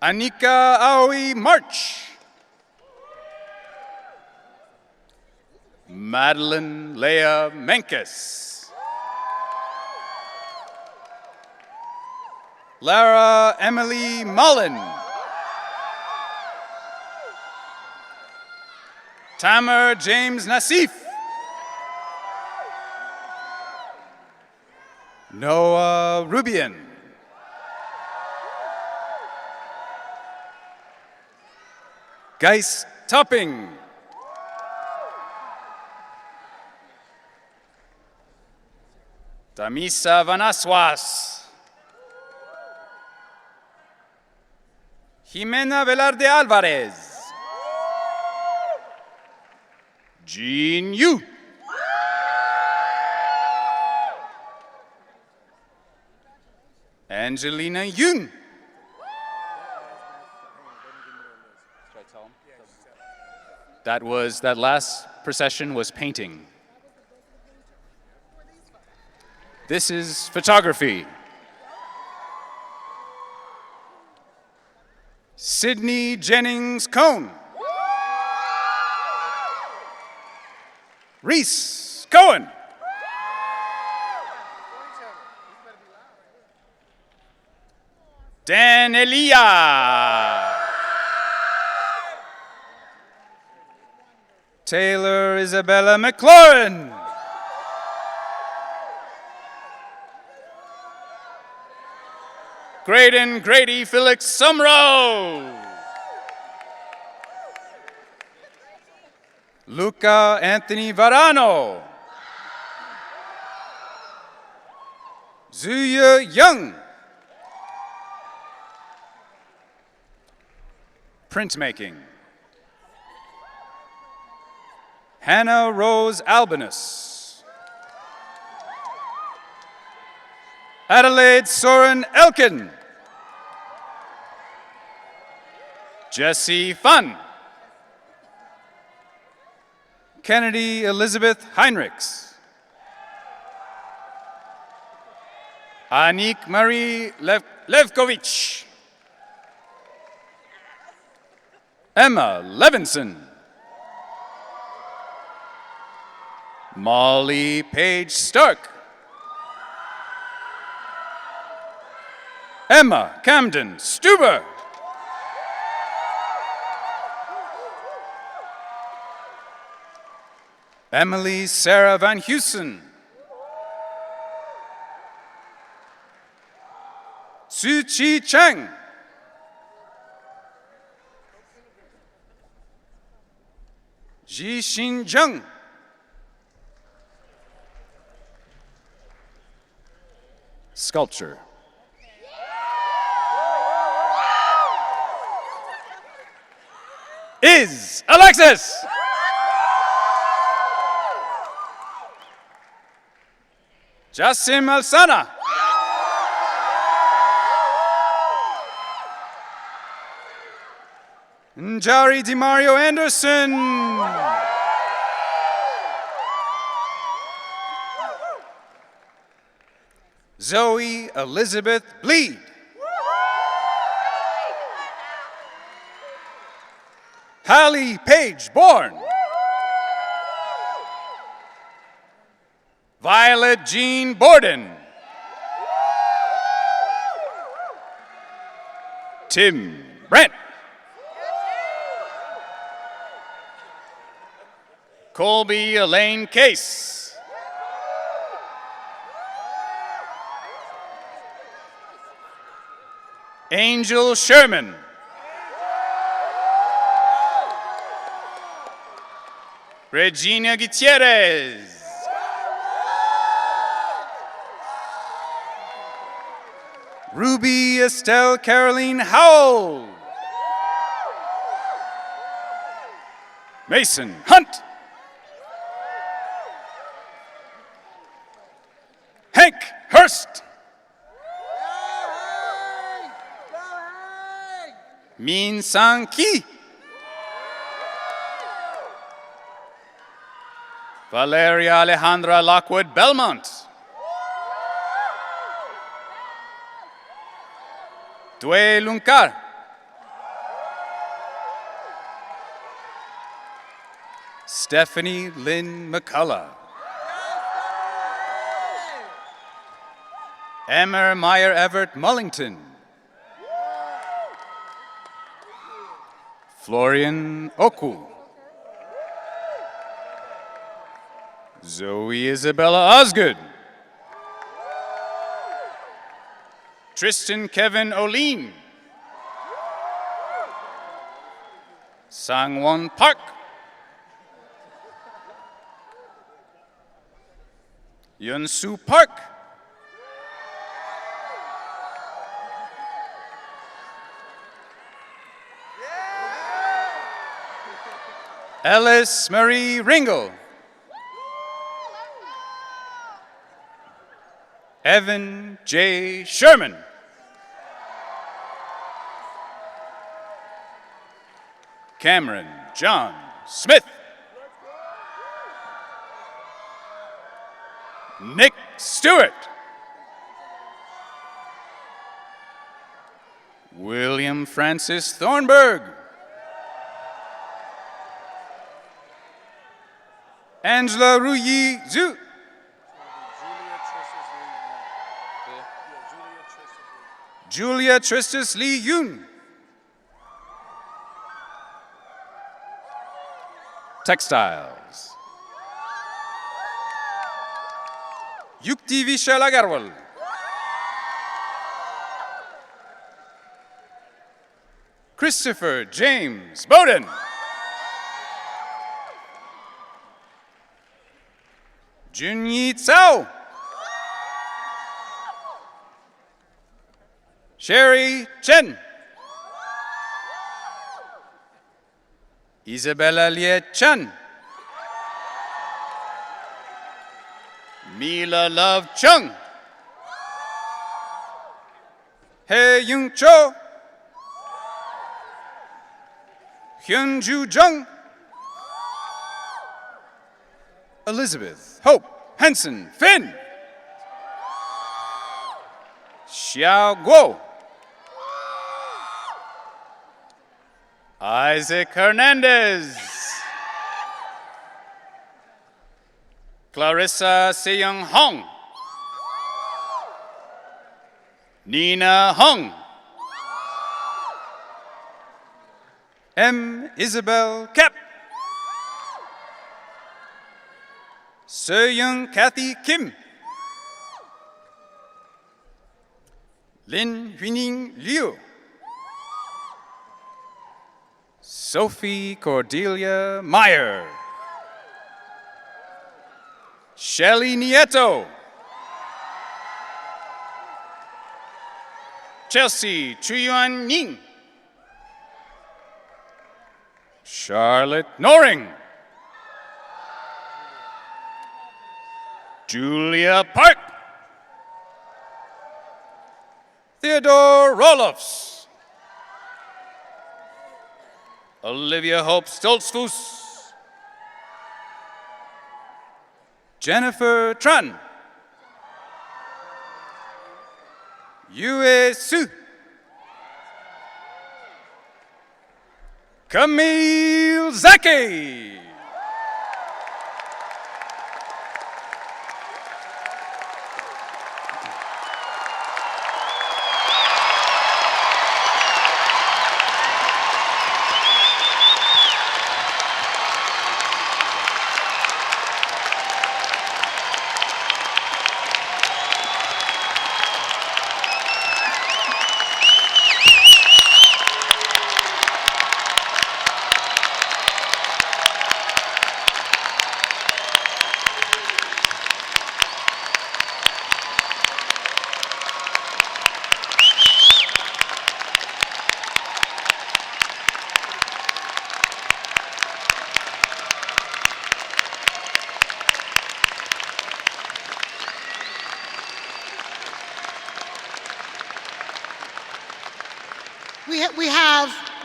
Anika Aoi March. Madeline Leah Menkes. Lara Emily Mullen. Tamer James Nassif. Noah Rubian. Geis Topping. Damisa Vanaswas. Jimena Velarde Alvarez. Jean Yu. Angelina Yoon. That last procession was painting. This is photography. Sydney Jennings Cohn. Reese Cohen. Dan Elia. Taylor Isabella McLaurin. Graydon Grady Felix Sumrow. Luca Anthony Varano. Zuya Young. Printmaking. Hannah Rose Albinus. Adelaide Soren Elkin. Jesse Fun. Kennedy Elizabeth Heinrichs. Anik Marie Levkovich. Emma Levinson. Molly Page Stark. Emma Camden Stuber. Emily Sarah Van Heusen. Su Chi Cheng. Ji Xin Zheng. Sculpture. Is Alexis. Jassim Alsana. Njari DiMario Anderson. Zoe Elizabeth Bleed. Hallie Page Bourne. Violet Jean Borden. Tim Brent. Colby Elaine Case. Angel Sherman. Regina Gutierrez. Ruby Estelle Caroline Howell. Mason Hunt. Hank Hurst. Min Sang Ki. Valeria Alejandra Lockwood Belmont. Dway Lunkar. Stephanie Lynn McCullough. Emmer Meyer Everett Mullington. Florian Oku. Zoe Isabella Osgood. Tristan Kevin Oleen. Sangwon Park. Yunsu Park. Ellis Marie Ringle. Evan J. Sherman. Cameron John Smith. Nick Stewart. William Francis Thornburg. Angela Ruyi Zhu. Julia Tristus Lee Yoon. Textiles. Yukti Vishal Agarwal. Christopher James Bowden. Junyi Tsao. Sherry Chen. Isabella Lie Chan. Mila Love Chung. Hei Yung Cho. Hyun Ju Jung. Elizabeth Hope Henson Finn. Xiao Guo. Isaac Hernandez. Clarissa Seyoung Hong. Nina Hung. M. Isabel Kep. Seyoung Kathy Kim. Lin Huining Liu. Sophie Cordelia Meyer. Shelly Nieto. Chelsea Chuyuan Ning. Charlotte Noring. Julia Park. Theodore Roloffs. Olivia Hope Stoltzfus. Jennifer Tran. Yue Su. Camille Zaki.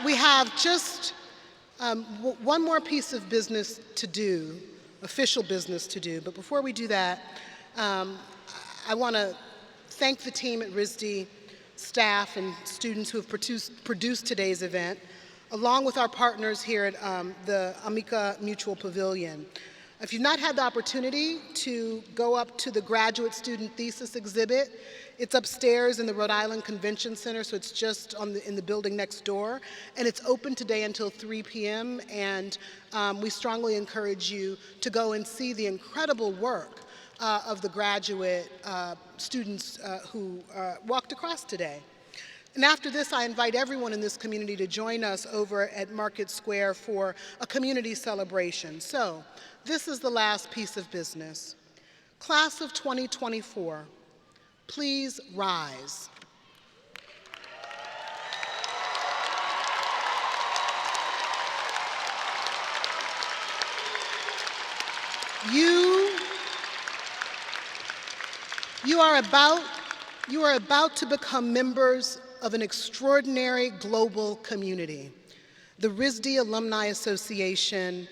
We have just one more piece of business to do, official business to do. But before we do that, I want to thank the team at RISD, staff and students who have produced today's event, along with our partners here at the Amica Mutual Pavilion. If you've not had the opportunity to go up to the graduate student thesis exhibit, it's upstairs in the Rhode Island Convention Center, so it's just in the building next door. And it's open today until 3 p.m. And we strongly encourage you to go and see the incredible work of the graduate students who walked across today. And after this, I invite everyone in this community to join us over at Market Square for a community celebration. So, this is the last piece of business. Class of 2024, please rise. You are about to become members of an extraordinary global community. The RISD Alumni Association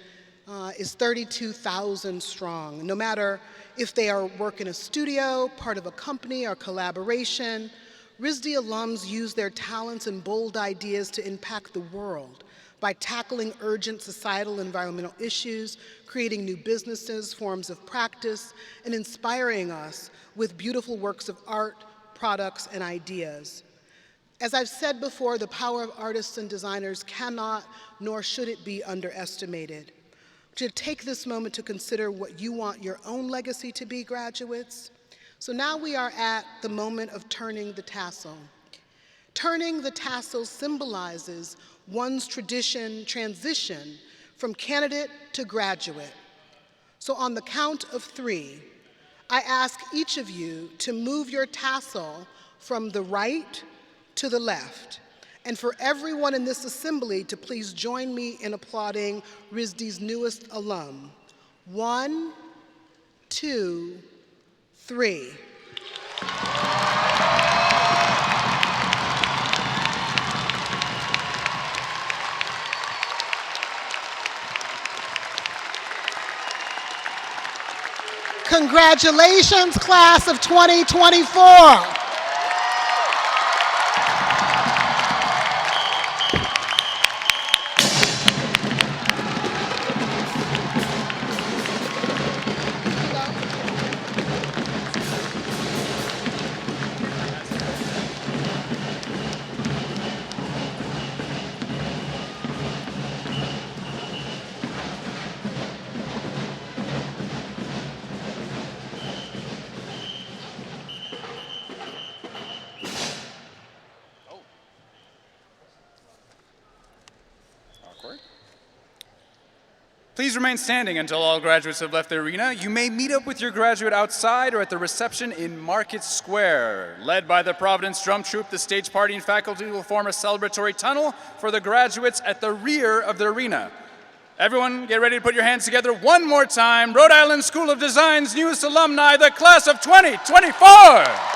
is 32,000 strong. No matter if they work in a studio, part of a company, or collaboration, RISD alums use their talents and bold ideas to impact the world by tackling urgent societal and environmental issues, creating new businesses, forms of practice, and inspiring us with beautiful works of art, products, and ideas. As I've said before, the power of artists and designers cannot, nor should it be, underestimated. To take this moment to consider what you want your own legacy to be, graduates. So now we are at the moment of turning the tassel. Turning the tassel symbolizes one's transition from candidate to graduate. So on the count of 3, I ask each of you to move your tassel from the right to the left and for everyone in this assembly to please join me in applauding RISD's newest alum. 1, 2, 3. Congratulations, class of 2024. Please remain standing until all graduates have left the arena. You may meet up with your graduate outside or at the reception in Market Square. Led by the Providence Drum Troupe, the stage party and faculty will form a celebratory tunnel for the graduates at the rear of the arena. Everyone, get ready to put your hands together one more time. Rhode Island School of Design's newest alumni, the class of 2024.